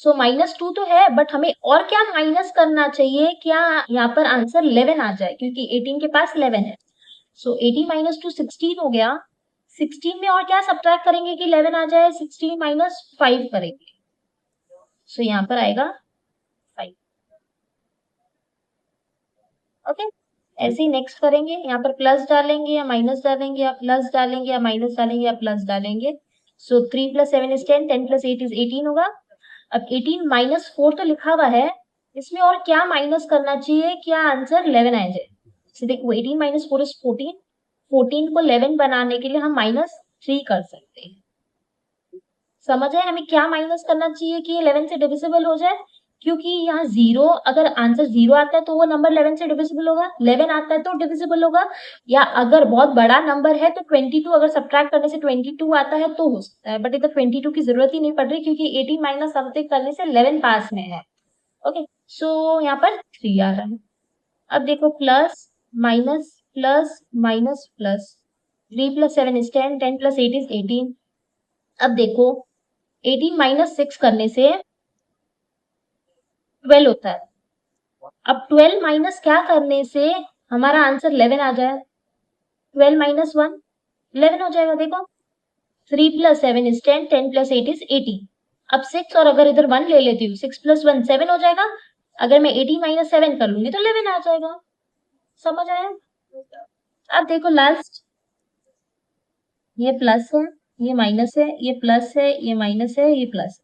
सो माइनस 2 तो है, बट हमें और क्या माइनस करना चाहिए, क्या यहाँ पर आंसर 11 आ जाए, क्योंकि 18 के पास 11 है। सो 18 माइनस 2 16 हो गया। 16 में और क्या सब्ट्रैक्ट करेंगे कि 11 आ जाए, 16 माइनस 5 करेंगे। सो यहाँ पर आएगा 5। ओके, ऐसे ही नेक्स्ट करेंगे, यहाँ पर प्लस डालेंगे या माइनस डालेंगे या प्लस डालेंगे या माइनस डालेंगे या प्लस डालेंगे। सो 3 प्लस 7 इज 10, 10 प्लस 8 इज 18 होगा। अब 18 माइनस 4 तो लिखा हुआ है, इसमें और क्या माइनस करना चाहिए, क्या आंसर 11 आ जाए। so देखो 18 माइनस 4 इज 14, 14 को 11 बनाने के लिए हम माइनस 3 कर सकते हैं। समझ आए हमें क्या माइनस करना चाहिए कि 11 से डिविजिबल हो जाए? क्योंकि यहाँ 0 अगर आंसर 0 आता है तो वो नंबर 11 से डिविजिबल होगा, 11 आता है तो डिविजिबल होगा, या अगर बहुत बड़ा नंबर है तो 22 अगर सब्ट्रैक्ट करने से 22 आता है तो हो सकता है, बट इधर 22 की जरूरत ही नहीं पड़ रही क्योंकि 18 माइनस समथिंग करने से 11 पास में है। ओके, सो यहाँ पर 3 आ रहा है। अब देखो plus minus plus minus plus, 3 plus 7 is 10, 10 plus 8 is 18। अब देखो 18 माइनस 6 करने से 12 होता है। अब 12 माइनस क्या करने से हमारा आंसर 11 आ जाए, 12 माइनस 1 11 हो जाएगा। देखो 3 प्लस 7 इज 10, 10 प्लस 8 इज 18। अब 6 और अगर इधर 1 ले लेती हूँ, 6 प्लस 1 7 हो जाएगा। अगर मैं 18 माइनस 7 कर लूंगी तो 11 आ जाएगा। समझ आया? अब देखो लास्ट, ये प्लस है, ये माइनस है, ये प्लस है, ये माइनस है, ये प्लस।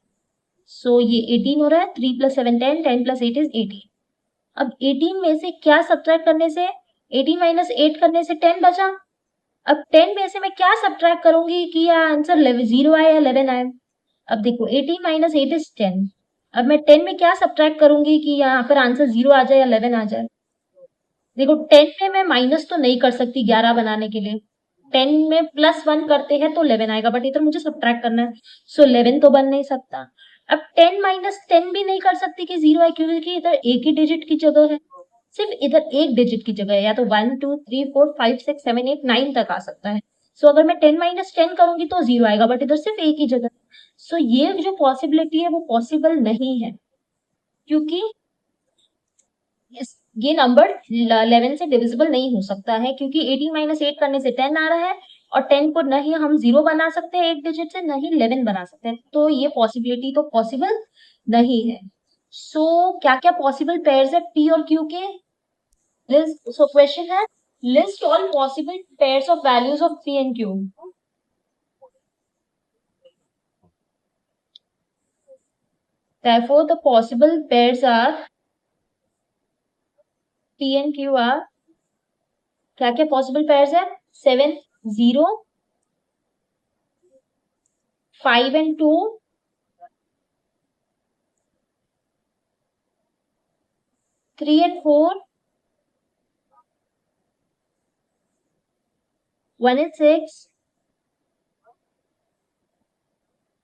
सो ये 18 हो रहा है, 3 प्लस 7 10, 10 प्लस 8 इज 18। अब 18 में से क्या सब्ट्रैक्ट करने से, 18 माइनस 8 करने से 10 बचा। अब 10 में से मैं क्या सब्ट्रैक्ट करूंगी कि यह आंसर 0 आए या 11 आए। अब देखो 18 माइनस 8 इज 10। अब मैं 10 में क्या सब्ट्रैक्ट करूंगी कि यहाँ पर आंसर 0 आ जाए या 11 आ जाए। देखो 10 में मैं माइनस तो नहीं कर सकती 11 बनाने के लिए, 10 में प्लस 1 करते हैं तो 11 आएगा, बट इधर मुझे सब्ट्रैक्ट करना है, सो 11 तो बन नहीं सकता। अब 10 माइनस 10 भी नहीं कर सकती कि 0 है क्योंकि इधर एक ही डिजिट की जगह है, सिर्फ इधर एक डिजिट की जगह है, या तो 1 2 3 4 5 6 7 8 9 तक आ सकता है। सो अगर मैं 10 माइनस 10 करूंगी तो 0 आएगा, बट इधर सिर्फ एक ही जगह। सो ये जो पॉसिबिलिटी है वो पॉसिबल नहीं है, क्योंकि ये नंबर 11 से डिविजिबल नहीं हो सकता है, क्योंकि 18 माइनस 8 करने से 10 आ रहा है, और 10 को न ही हम 0 बना सकते हैं एक डिजिट से, न ही 11 बना सकते हैं, तो ये पॉसिबिलिटी तो पॉसिबल नहीं है। सो क्या क्या पॉसिबल पेयर्स है पी और क्यू के? सो क्वेश्चन है, list all possible pairs of values of P and Q. Therefore, the possible pairs are P and Q are, क्या क्या पॉसिबल पेयर्स है? 7 0, 5 and 2, 3 and 4, 1 and 6।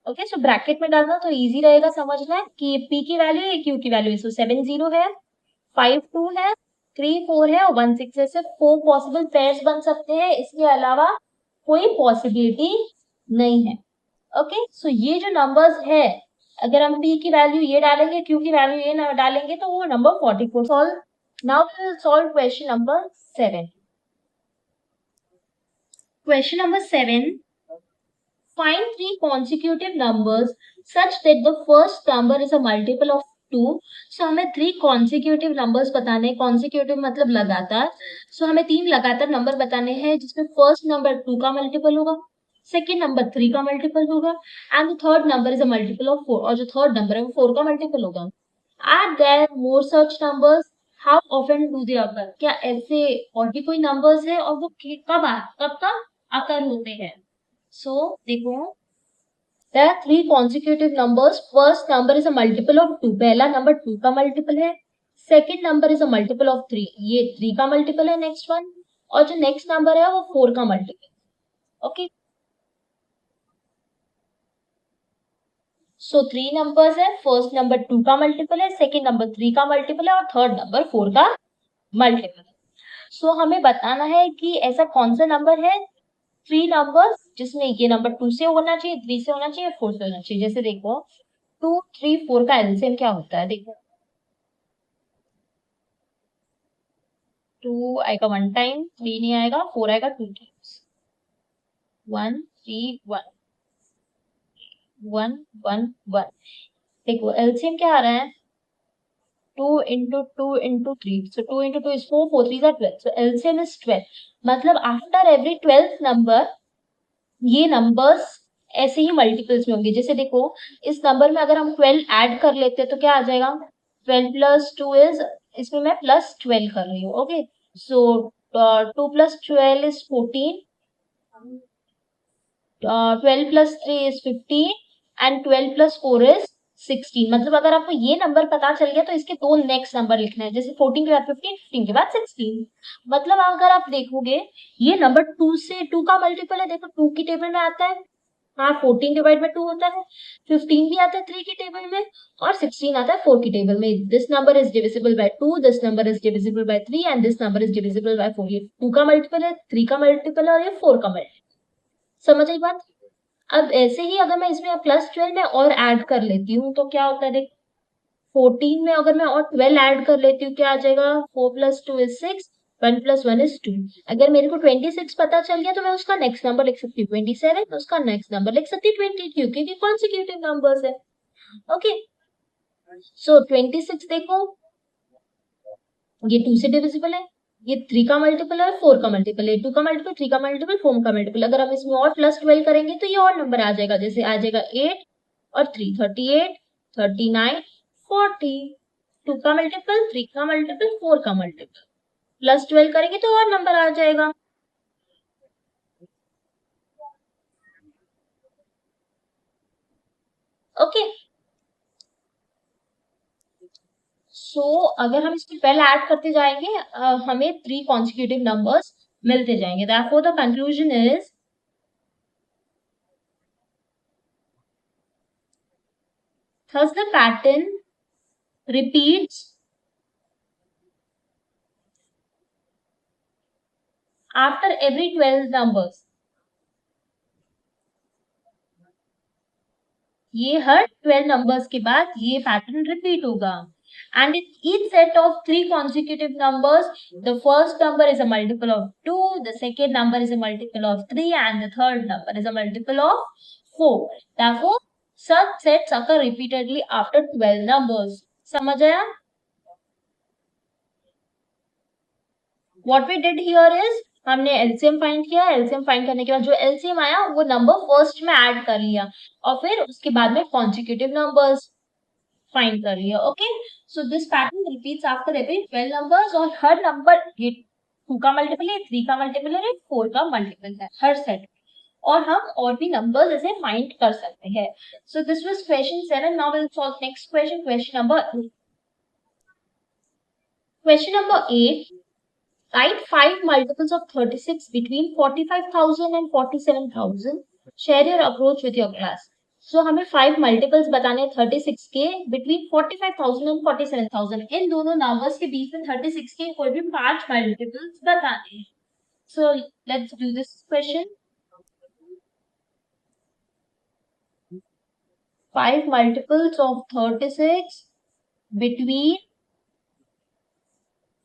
Okay, so bracket में डालना तो इजी रहेगा समझना है कि P की वैल्यू है, Q की वैल्यू है। सो 7 0 है, 5 2 है, 3 4 है और 1 6 है। सिर्फ 4 पॉसिबल पेयर्स बन सकते हैं, इसके अलावा कोई पॉसिबिलिटी नहीं है। ओके, सो ये जो नंबर्स है, अगर हम P की वैल्यू ये डालेंगे, Q की वैल्यू ये डालेंगे, तो वो नंबर 44 solve. Now we will solve question number 7। Question number 7, find three consecutive numbers such that the first number is a multiple of 2। सो हमें 3 consecutive numbers बताने, consecutive मतलब लगातार। सो हमें 3 लगातार नंबर बताने हैं जिसमें फर्स्ट नंबर 2 का मल्टीपल होगा, सेकेंड नंबर 3 का मल्टीपल होगा, and third number is a multiple of 4, और जो थर्ड नंबर है वो 4 का मल्टीपल होगा। Are there more such numbers? How often do they occur? क्या ऐसे और भी कोई नंबर्स है और वो कब आकर होते हैं? सो देखो, there are three consecutive numbers. First number is a multiple of 2, पहला नंबर 2 का मल्टीपल है। Second number is a multiple of 3, ये 3 का मल्टीपल है नेक्स्ट वन, और जो नेक्स्ट नंबर है वो 4 का मल्टीपल। ओके, सो 3 नंबर्स है, फर्स्ट नंबर 2 का मल्टीपल है, सेकेंड नंबर 3 का मल्टीपल है और थर्ड नंबर 4 का मल्टीपल है। सो हमें बताना है कि ऐसा कौन सा नंबर है, 3 नंबर्स जिसमें ये नंबर 2 से होना चाहिए, 3 से होना चाहिए, 4 से होना चाहिए। जैसे देखो 2 3 4 का एलसीएम क्या होता है? देखो 2 आएगा 1 टाइम, 3 नहीं आएगा, 4 आएगा 2 टाइम्स, 1 3 1 1 1 1। देखो एलसीएम क्या आ रहा है, 2 into 2 into 3, so 2 into 2 is 4, 4 3 is 12, so LCM is 12। मतलब after every 12th number ये नंबर्स ऐसे ही मल्टीपल्स में होंगे। जैसे देखो इस नंबर में अगर हम 12 ऐड कर लेते हैं तो क्या आ जाएगा, 12 प्लस 2 इज, इसमें मैं प्लस 12 कर रही हूँ। Okay, so 2 plus 12 is 14, 12 plus 3 is 15, and 12 plus 4 is 16। मतलब अगर आपको ये नंबर पता चल गया तो इसके दो नेक्स्ट नंबर लिखना है, जैसे 14 के बाद 15, 15 के बाद 16। मतलब अगर आप देखोगे ये नंबर 2 से 2 का मल्टीपल है, देखो 2 की टेबल में आता है, हाँ 14 डिवाइड बाय 2 होता है, 15 भी आता है 3 की टेबल में, और 16 आता है 4 की टेबल में। This number is divisible bye 2, this number is divisible bye 3 and this number is divisible bye 4। ये 2 का मल्टीपल है, 3 का मल्टीपल है और ये 4 का मल्टीपल। समझ आई बात? अब ऐसे ही अगर मैं इसमें +12 में और ऐड कर लेती हूँ तो क्या होता है, देख 14 में अगर मैं और 12 ऐड कर लेती हूँ क्या आ जाएगा, 4 + 2 = 6, 1 + 1 = 2। अगर मेरे को 26 पता चल गया तो मैं उसका नेक्स्ट नंबर लिख सकती हूँ 27, तो उसका नेक्स्ट नंबर लिख सकती हूँ 22, क्योंकि कॉन्सिक्यूटिव नंबर्स है। ओके, सो 26 देखो ये 2 से डिविजिबल है, ये 3 का मल्टीपल है, 4 का मल्टीपल है, 2 का मल्टीपल, 3 का मल्टीपल, 4 का मल्टीपल। अगर हम इसमें और +12 करेंगे तो ये और नंबर आ जाएगा, जैसे आ जाएगा 8 और 3 38, 39, 40। 2 का मल्टीपल, 3 का मल्टीपल, 4 का मल्टीपल, +12 करेंगे तो और नंबर आ जाएगा। ओके, सो अगर हम इसमें 12 ऐड करते जाएंगे हमें 3 कॉन्सिक्यूटिव नंबर्स मिलते जाएंगे। Therefore the conclusion is thus the pattern repeats after every 12 numbers। ये हर 12 नंबर्स के बाद ये पैटर्न रिपीट होगा। And in each set of 3 consecutive numbers, the first number is a multiple of 2, the second number is a multiple of 3, and the third number is a multiple of 4। Therefore, such sets occur repeatedly after 12 numbers। समझ आया? What we did here is हमने LCM find किया, LCM find करने के बाद जो LCM आया वो नंबर फर्स्ट में ऐड कर लिया और फिर उसके बाद में कॉन्सिक्यूटिव नंबर्स फाइंड कर लिया। Okay, so this pattern repeats after every 12 numbers, और हर नंबर ये 2 का मल्टीपल है, 3 का मल्टीपल है, 4 का मल्टीपल है हर सेट। और हम और भी नंबर्स ऐसे फाइंड कर सकते हैं। So this was question 7। Now will solve next question, question number 8। Write 5 multiples of 36 between 45,000 and 47,000। Share your approach with your class। So हमें 5 multiples बताने 36 के between 45,000 and 47,000। इन दोनों numbers के बीच में 36 के कोई भी 5 multiples बताने हैं। So let's do this question। 5 multiples of 36 between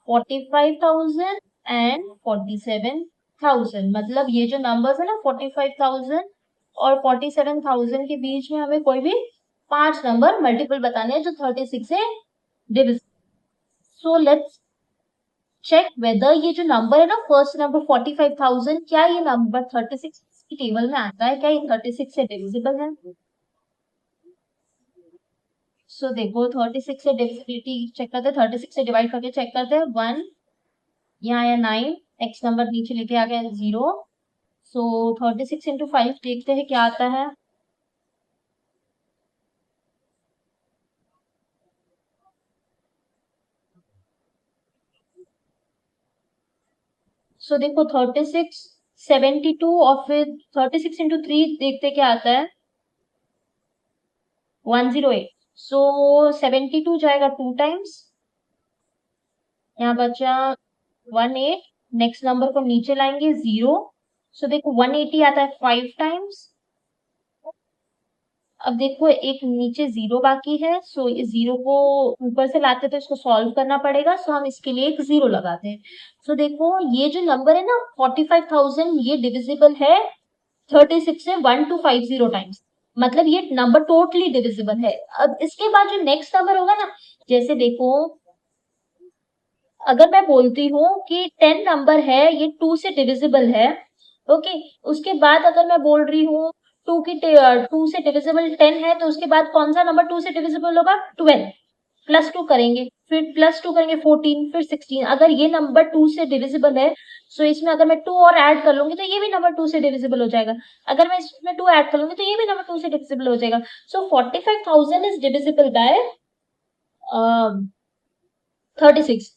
45,000 and 47,000। मतलब ये जो नंबर्स है ना 45,000 और 47,000 के बीच में हमें कोई भी 5 नंबर मल्टीपल बताने हैं जो 36 से divisible. So let's check whether ये जो नंबर है ना फर्स्ट नंबर 45,000, क्या ये नंबर 36 की टेबल में आता है, क्या ये 36 से डिविजिबल है? सो देखो 36 से डिविजिबिलिटी चेक करते हैं, 36 से डिवाइड करके चेक करते हैं। 1 यहाँ आया 9, नेक्स्ट नंबर नीचे लेके आ गया 0। सो 36 इंटू 5 देखते हैं क्या आता है। सो देखो 36, 72 और फिर 36 इंटू 3 देखते क्या आता है 108। सो 72 जाएगा 2 टाइम्स, यहाँ बचा 18, नेक्स्ट नंबर को नीचे लाएंगे 0। सो देखो 180 आता है 5 टाइम्स। अब देखो एक नीचे 0 बाकी है, सो इस 0 को ऊपर से लाते तो इसको सॉल्व करना पड़ेगा, सो हम इसके लिए एक 0 लगाते हैं। सो देखो ये जो नंबर है ना 45,000 ये डिविजिबल है 36 से 1250 टाइम्स, मतलब ये नंबर टोटली डिविजिबल है। अब इसके बाद जो नेक्स्ट नंबर होगा ना, जैसे देखो अगर मैं बोलती हूँ कि 10 नंबर है ये 2 से डिविजिबल है, ओके, उसके बाद अगर मैं बोल रही हूँ 2 से डिविजिबल 10 है, तो उसके बाद कौन सा नंबर 2 से डिविजिबल होगा 12। प्लस टू करेंगे, फिर प्लस टू करेंगे 14, फिर 16। अगर ये नंबर 2 से डिविजिबल है, सो इसमें अगर मैं 2 और ऐड कर लूंगी तो ये भी नंबर 2 से डिविजिबल हो जाएगा। अगर मैं इसमें 2 ऐड कर लूंगी तो ये भी नंबर 2 से डिविजिबल हो जाएगा। सो 45,000 इज डिविजिबल बाय 36।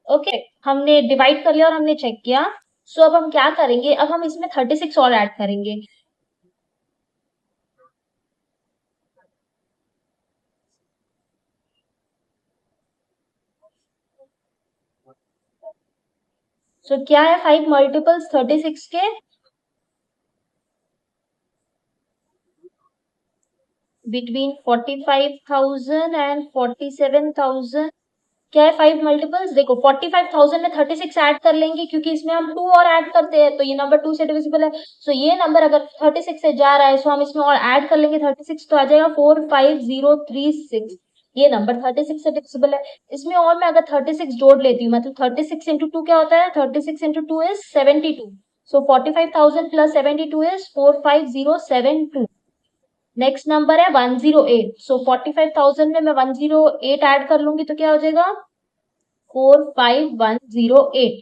ओके, हमने डिवाइड कर लिया और हमने चेक किया। सो अब हम क्या करेंगे, अब हम इसमें 36 और ऐड करेंगे। सो क्या है 5 मल्टीपल्स 36 के? Between 45,000 and 47,000। क्या है 5 मल्टीपल्स? देखो 45,000 में 36 ऐड कर लेंगे, क्योंकि इसमें हम 2 और ऐड करते हैं तो ये नंबर 2 से डिविजिबल है। सो ये नंबर अगर 36 से जा रहा है, सो हम इसमें और ऐड कर लेंगे 36, तो आ जाएगा 45036। ये नंबर 36 से डिविजिबल है। इसमें और मैं अगर 36 जोड़ लेती हूँ, मतलब 36 इंटू टू क्या होता है? 36 into two is 72। So 45,000 plus 72 is 45072। Next number है 108। सो 45,000 में मैं 108 ऐड कर लूंगी तो क्या हो जाएगा? 45108।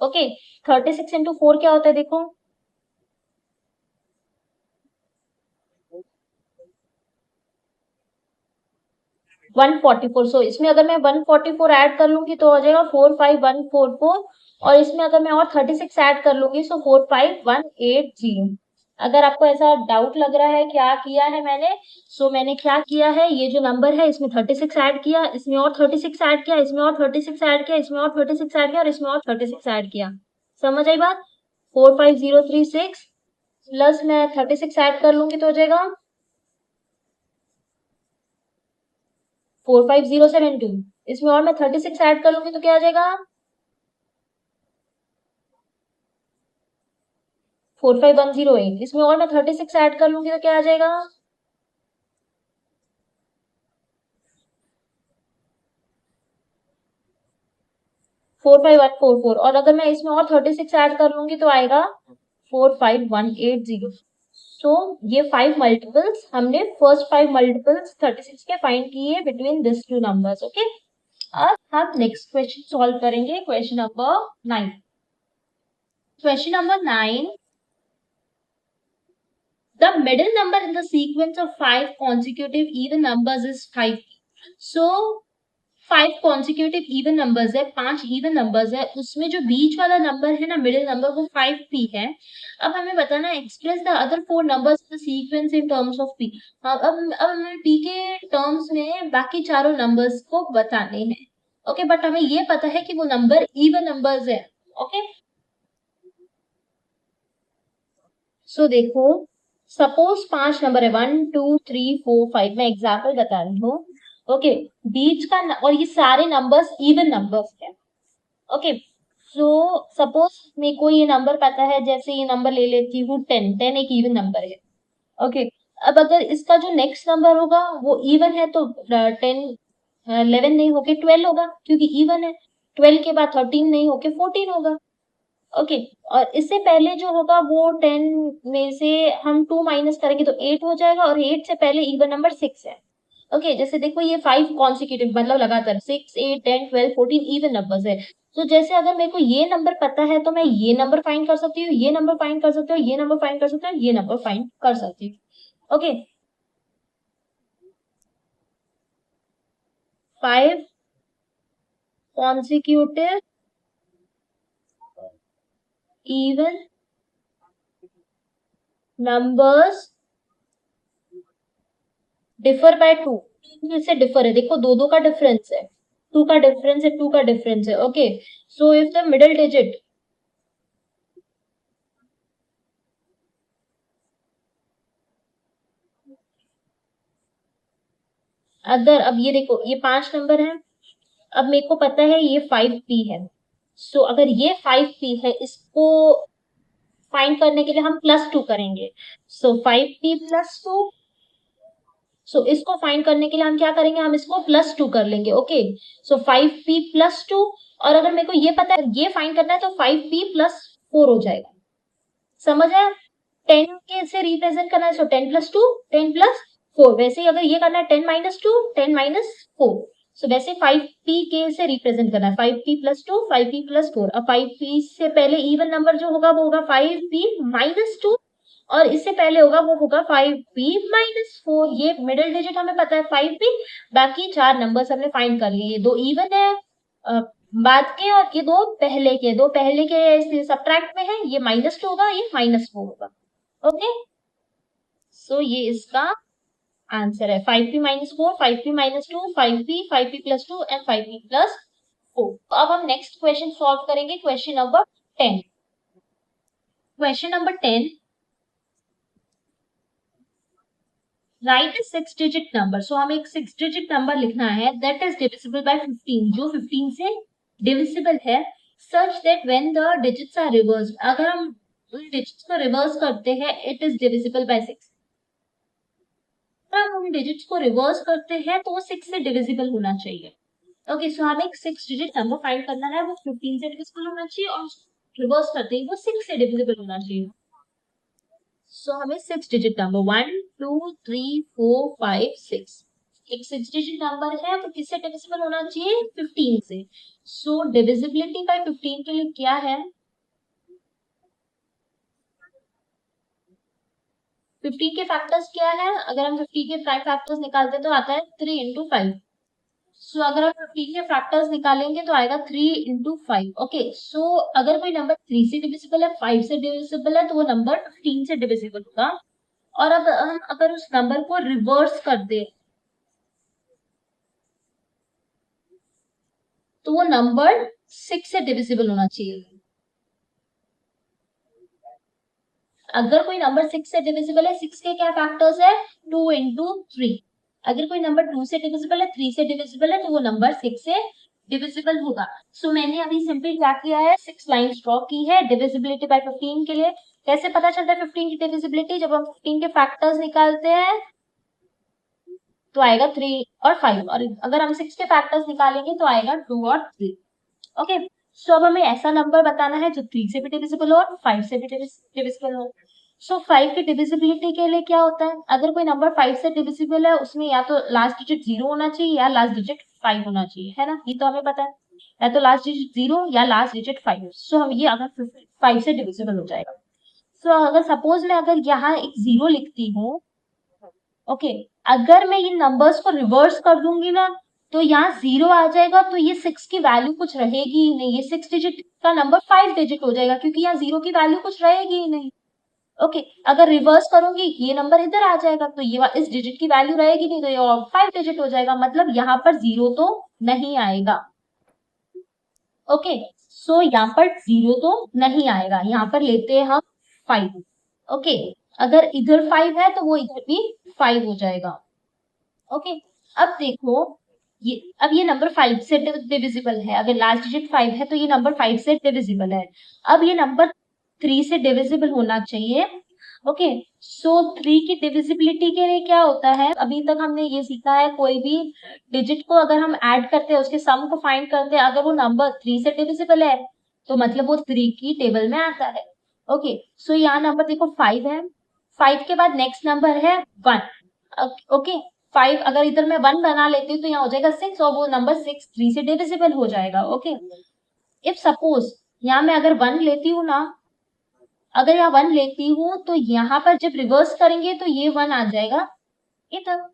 ओके, 36 इंटू 4 क्या होता है देखो? 144। सो इसमें अगर मैं 144 ऐड कर लूंगी तो हो जाएगा 45144। और इसमें अगर मैं और 36 ऐड कर लूंगी सो 45180। अगर आपको ऐसा डाउट लग रहा है क्या किया है मैंने, सो मैंने क्या किया है, ये जो नंबर है इसमें 36 ऐड किया, इसमें और 36 ऐड किया, इसमें और 36 ऐड किया, इसमें और 36 ऐड किया और इसमें और 36 ऐड किया। समझ आई बात? 45036 प्लस मैं 36 ऐड कर लूंगी तो हो जाएगा 45072। इसमें और मैं 36 ऐड कर लूंगी तो क्या आ जाएगा? 45108। इसमें और मैं 36 ऐड कर लूंगी तो क्या आ जाएगा? 45144। और अगर मैं इसमें और 36 ऐड कर लूंगी तो आएगा 45180। सो ये 5 मल्टीपल्स हमने फर्स्ट 5 मल्टीपल्स 36 के फाइंड किए between this two numbers. Okay, अब हम नेक्स्ट क्वेश्चन सॉल्व करेंगे, question number 9। Question number 9, the middle number in the sequence of 5 consecutive even numbers is 5. So 5 consecutive even numbers है, 5 even numbers है, उसमें जो बीच वाला नंबर है ना, मिडिल नंबर, वो 5p है। अब हमें बताना है express the other 4 numbers in the sequence in terms of p। अब हमें p के टर्म्स में बाकी चारों नंबर्स को बताने हैं। ओके, बट हमें ये पता है कि वो नंबर इवन नंबर्स है। ओके, सो देखो, सपोज 5 नंबर है, 1 2 3 4 5। मैं एग्जाम्पल बता रही हूँ। ओके, बीच का और ये सारे नंबर्स इवन नंबर्स है। ओके, सो सपोज मेरे को ये नंबर पता है, जैसे ये नंबर ले लेती हूँ 10। 10 एक इवन नंबर है। ओके, अब अगर इसका जो नेक्स्ट नंबर होगा वो इवन है तो 10 11 नहीं होके 12 होगा, क्योंकि इवन है। 12 के बाद 13 नहीं होके 14 होगा। ओके, और इससे पहले जो होगा वो 10 में से हम 2 माइनस करेंगे तो 8 हो जाएगा, और 8 से पहले इवन नंबर 6 है। ओके, जैसे देखो ये 5 कॉन्सिक्यूटिव मतलब लगातार 6 8 10 12 14 इवन नंबर्स है। तो जैसे अगर मेरे को ये नंबर पता है तो मैं ये नंबर फाइंड कर सकती हूँ, ये नंबर फाइंड कर सकती हूँ, ये नंबर फाइंड कर सकती हूँ, ये नंबर फाइंड कर सकती हूँ। Okay, 5 consecutive even numbers differ by 2। से डिफर है, देखो दो दो का डिफरेंस है, 2 का डिफरेंस है, 2 का डिफरेंस है। Okay, so if the middle digit, अगर अब ये देखो ये 5 नंबर है, अब मेरे को पता है ये 5p है। सो अगर ये 5p है, इसको फाइंड करने के लिए हम +2 करेंगे। सो 5p +2। सो इसको फाइंड करने के लिए हम क्या करेंगे, हम इसको +2 कर लेंगे। ओके, सो 5p + 2, और अगर मेरे को ये पता है ये फाइंड करना है तो 5p + 4 हो जाएगा। समझ आया? 10 के से रिप्रेजेंट करना है, सो 10 + 2 10 + 4। वैसे ही अगर ये करना है 10 - 2 10 - 4, सो वैसे 5p के से रिप्रेजेंट करना है, 5p + 2 5p + 4। अब 5p से पहले इवन नंबर जो होगा वो होगा 5p - 2, और इससे पहले होगा वो होगा 5p - 4। ये मिडिल डिजिट हमें पता है 5p, बाकी चार नंबर्स हमने फाइंड कर लिए। ये दो इवन है बाद के, और ये दो पहले के सब्ट्रैक्ट में है, ये -2 होगा, ये -4 होगा। ओके, सो ये इसका आंसर है 5p - 4 5p - 2 5p 5p + 2 and 5p + 4। तो अब हम नेक्स्ट क्वेश्चन सॉल्व करेंगे, question number 10। Question number 10, write a 6 digit number. So हमें एक 6 डिजिट नंबर लिखना है दैट इज डिविजिबल बाय 15, जो 15 से डिविजिबल है, such that when the digits are reversed, अगर हम उन डिजिट्स को रिवर्स करते हैं इट इज डिविजिबल बाय 6। अगर हम उन डिजिट्स को रिवर्स करते हैं तो वो 6 से डिविजिबल होना चाहिए। ओके, सो हमें एक 6 डिजिट नंबर फाइंड करना है, वो 15 से डिविजिबल होना चाहिए और रिवर्स करते ही वो 6 से डिविजिबल होना चाहिए। सो हमें 6 डिजिट नंबर 1 2 3 4 5 6, एक 6 डिजिट नंबर है तो किससे डिविजिबल होना चाहिए, 15 से। सो डिविजिबिलिटी बाय 15 के लिए क्या है, 15 के फैक्टर्स क्या है, अगर हम 50 के प्राइम फैक्टर्स निकालते हैं तो आता है 3 × 5। सो अगर हम 15 के फैक्टर्स निकालेंगे तो आएगा 3 × 5। ओके, सो अगर कोई नंबर 3 से डिविजिबल है 5 से डिविजिबल है तो वो नंबर 15 से डिविजिबल होगा। और अब हम अगर उस नंबर को रिवर्स कर दे तो वो नंबर 6 से डिविजिबल होना चाहिए। अगर कोई नंबर 6 से डिविजिबल है, 6 के क्या फैक्टर्स है, 2 × 3। अगर कोई नंबर 2 से डिविजिबल है, 3 से डिविजिबल है तो वो नंबर 6 से डिविजिबल होगा। सो मैंने अभी सिंपल क्या किया है, 6 लाइंस ड्रॉ की है डिविजिबिलिटी बाय 15 के लिए। कैसे पता चलता है 15 की डिविजिबिलिटी, जब हम 15 के फैक्टर्स निकालते हैं तो आएगा 3 और 5, और अगर हम 6 के फैक्टर्स निकालेंगे तो आएगा 2 और 3। ओके, सो अब हमें ऐसा नंबर बताना है जो 3 से भी डिविजिबल हो और 5 से भी डिविजिबल हो। सो 5 की डिविजिबिलिटी के लिए क्या होता है, अगर कोई नंबर 5 से डिविजिबल है उसमें या तो लास्ट डिजिट 0 होना चाहिए या लास्ट डिजिट 5 होना चाहिए, है ना, ये तो हमें पता है, या तो लास्ट डिजिट 0 या लास्ट डिजिट 5। सो हम ये अगर 5 से डिविजिबल हो जाएगा। सो अगर सपोज मैं अगर यहाँ एक 0 लिखती हूँ, ओके, अगर मैं इन नंबर्स को रिवर्स कर दूंगी ना तो यहाँ 0 आ जाएगा, तो ये 6 की वैल्यू कुछ रहेगी ही नहीं, ये 6 डिजिट का नंबर 5 डिजिट हो जाएगा क्योंकि यहाँ 0 की वैल्यू कुछ रहेगी ही नहीं। ओके, अगर रिवर्स करूंगी ये नंबर इधर आ जाएगा तो ये इस डिजिट की वैल्यू रहेगी नहीं, तो ये और 5 डिजिट हो जाएगा, मतलब यहाँ पर 0 तो नहीं आएगा। ओके, सो यहाँ पर 0 तो नहीं आएगा, यहाँ पर लेते हैं हम 5। ओके, अगर इधर 5 है तो वो इधर भी 5 हो जाएगा। ओके, अब देखो ये, अब ये नंबर 5 से डिविजिबल है, अगर लास्ट डिजिट 5 है तो ये नंबर 5 से डिविजिबल है। अब ये नंबर 3 से डिविजिबल होना चाहिए। ओके, सो 3 की डिविजिबिलिटी के लिए क्या होता है, अभी तक हमने ये सीखा है कोई भी डिजिट को अगर हम ऐड करते हैं उसके सम को फाइंड करते हैं, अगर वो नंबर 3 से डिविजिबल है तो मतलब वो 3 की टेबल में आता है। ओके, सो यहाँ नंबर देखो 5 है, 5 के बाद नेक्स्ट नंबर है 1। ओके, 5 अगर इधर मैं 1 बना लेती हूँ तो यहाँ हो जाएगा 6 और वो नंबर 6 3 से डिविजिबल हो जाएगा। ओके, इफ सपोज यहाँ मैं अगर 1 लेती हूँ ना, अगर यहाँ 1 लेती हूँ तो यहाँ पर जब रिवर्स करेंगे तो ये 1 आ जाएगा इधर,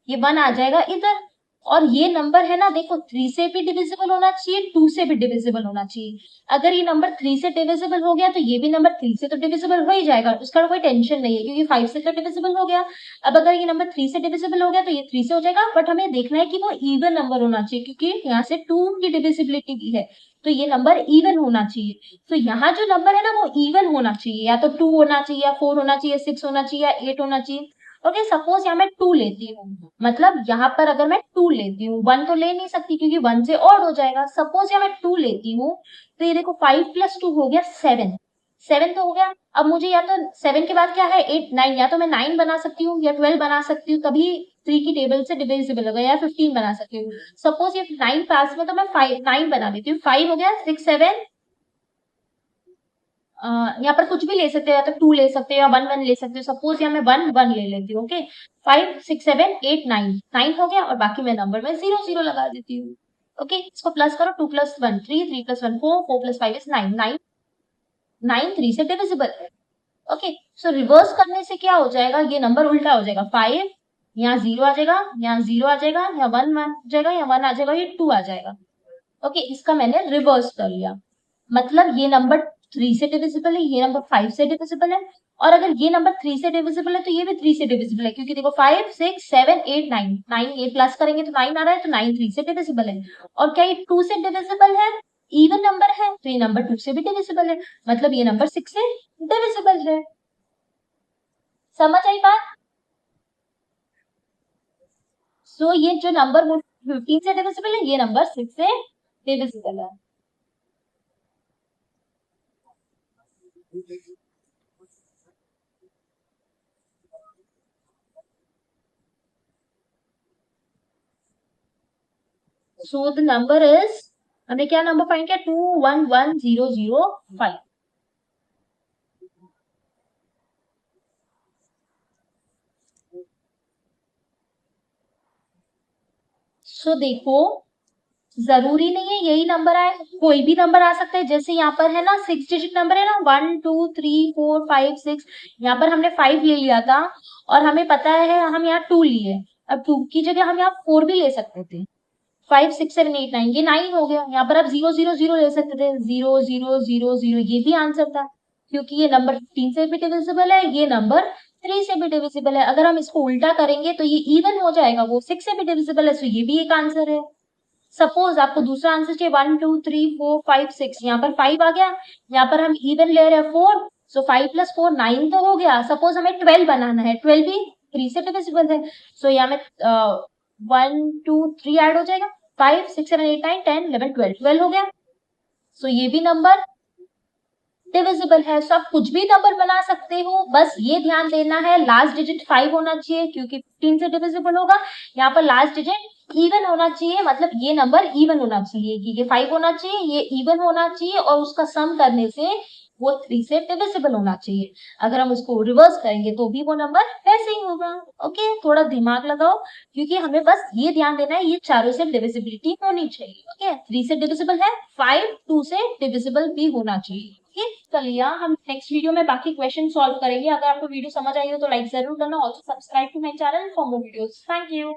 ये 1 आ जाएगा इधर, और ये नंबर है ना देखो 3 से भी डिविजिबल होना चाहिए 2 से भी डिविजिबल होना चाहिए। अगर ये नंबर 3 से डिविजिबल हो गया तो ये भी नंबर 3 से तो डिविजिबल हो ही जाएगा, उसका कोई टेंशन नहीं है क्योंकि 5 से तो डिविजिबल हो गया। अब अगर ये नंबर 3 से डिविजिबल हो गया तो ये 3 से हो जाएगा, बट हमें देखना है कि वो इवन नंबर होना चाहिए क्योंकि यहाँ से 2 की डिविजिबिलिटी भी है, तो ये नंबर इवन होना चाहिए। तो यहाँ जो नंबर है ना वो इवन होना चाहिए, या तो 2 होना चाहिए या 4 होना चाहिए 6 होना चाहिए या 8 होना चाहिए। ओके, सपोज यहाँ मैं 2 लेती हूँ, मतलब यहाँ पर अगर मैं 2 लेती हूँ, 1 तो ले नहीं सकती क्योंकि 1 से और हो जाएगा। सपोज यहाँ मैं 2 लेती हूँ तो ये देखो 5 + 2 हो गया 7, 7 तो हो गया। अब मुझे या तो 7 के बाद क्या है 8 9, या तो मैं 9 बना सकती हूँ या 12 बना सकती हूँ, तभी 3 की टेबल से डिविजिबल होगा, या 15 बना सकती हूँ। सपोज ये 9 पास में, तो मैं 5 9 बना देती हूँ। 5 हो गया, 6 7, यहाँ पर कुछ भी ले सकते हो, या तो 2 ले सकते हो या 1 1 ले सकते हो। सपोज यहाँ मैं 1 1 ले लेती हूँ। ओके, 5 6 7 8 9, 9 हो गया, और बाकी मैं नंबर में 0 0 लगा देती हूँ। ओके, इसको प्लस करो, 2 + 1 3, 3 + 1 4, 4 + 5 is 9, 9 9 3 से डिविजिबल है। ओके, सो रिवर्स करने से क्या हो जाएगा, ये नंबर उल्टा हो जाएगा। 5 यहाँ 0 आ जाएगा, यहाँ 0 आ जाएगा, यहाँ 1 आ जाएगा, यहाँ 1 आ जाएगा, ये 2 आ जाएगा। ओके, इसका मैंने रिवर्स कर लिया। मतलब ये नंबर 3 से डिविजिबल है, ये नंबर 5 से डिविजिबल है, और अगर ये नंबर 3 से डिविजिबल है तो ये भी 3 से डिविजिबल है, क्योंकि देखो 5 6 7 8 9, 9 ये प्लस करेंगे तो 9 आ रहा है, तो 9 3 से डिविजिबल है। और क्या ये 2 से डिविजिबल है, इवन नंबर है, तो ये नंबर 2 से भी डिविजिबल है, मतलब ये नंबर 6 से डिविजिबल है। समझ आई बात? सो ये जो नंबर 15 से डिविजिबल है, ये नंबर 6 से डिविजिबल है। सो द नंबर इज, हमने क्या नंबर फाइंड किया, 211005। सो देखो, जरूरी नहीं है यही नंबर आए, कोई भी नंबर आ सकता है। जैसे यहाँ पर है ना 6 डिजिट नंबर है ना, 1 2 3 4 5 6, यहाँ पर हमने 5 ले लिया था, और हमें पता है हम यहाँ 2 लिए। अब 2 की जगह हम यहाँ 4 भी ले सकते थे। 5 6 7 8 9, ये 9 हो गया। यहाँ पर आप 0 0 0 ले सकते थे, 0 0 0 0, ये भी आंसर था, क्योंकि ये नंबर 15 से भी डिविजिबल है, ये नंबर 3 से भी डिविजिबल है। अगर हम इसको उल्टा करेंगे तो ये इवन हो जाएगा, वो 6 से भी डिविजिबल है, तो ये भी एक आंसर है। सपोज आपको दूसरा आंसर चाहिए 1 2 3 4 5 6, यहाँ पर 5 आ गया, यहाँ पर हम इवन ले रहे हैं 4, सो 5 + 4 9 तो हो गया। सपोज हमें 12 बनाना है, 12 भी 3 से डिविजिबल है, सो यहाँ में 1 2 3 ऐड हो जाएगा, 5 6 7 8 9 10 11 12, 12 हो गया। सो ये भी नंबर डिविजिबल है। सब कुछ भी नंबर बना सकते हो, बस ये ध्यान देना है लास्ट डिजिट 5 होना चाहिए, क्योंकि 15 से डिविजिबल होगा। यहाँ पर लास्ट डिजिट इवन होना चाहिए, मतलब ये नंबर इवन होना चाहिए, कि ये 5 होना चाहिए, ये इवन होना चाहिए, और उसका सम करने से वो 3 से डिविजिबल होना चाहिए। अगर हम उसको रिवर्स करेंगे तो भी वो नंबर वैसे ही होगा। ओके, थोड़ा दिमाग लगाओ, क्योंकि हमें बस ये ध्यान देना है ये चारों से डिविजिबिलिटी होनी चाहिए। ओके, 3 से डिविजिबल है, 5 2 से डिविजिबल भी होना चाहिए। ओके, चलिए हम नेक्स्ट वीडियो में बाकी क्वेश्चन सॉल्व करेंगे। अगर आपको वीडियो समझ आई हो तो लाइक जरूर करना, also subscribe to my channel for more videos. Thank you.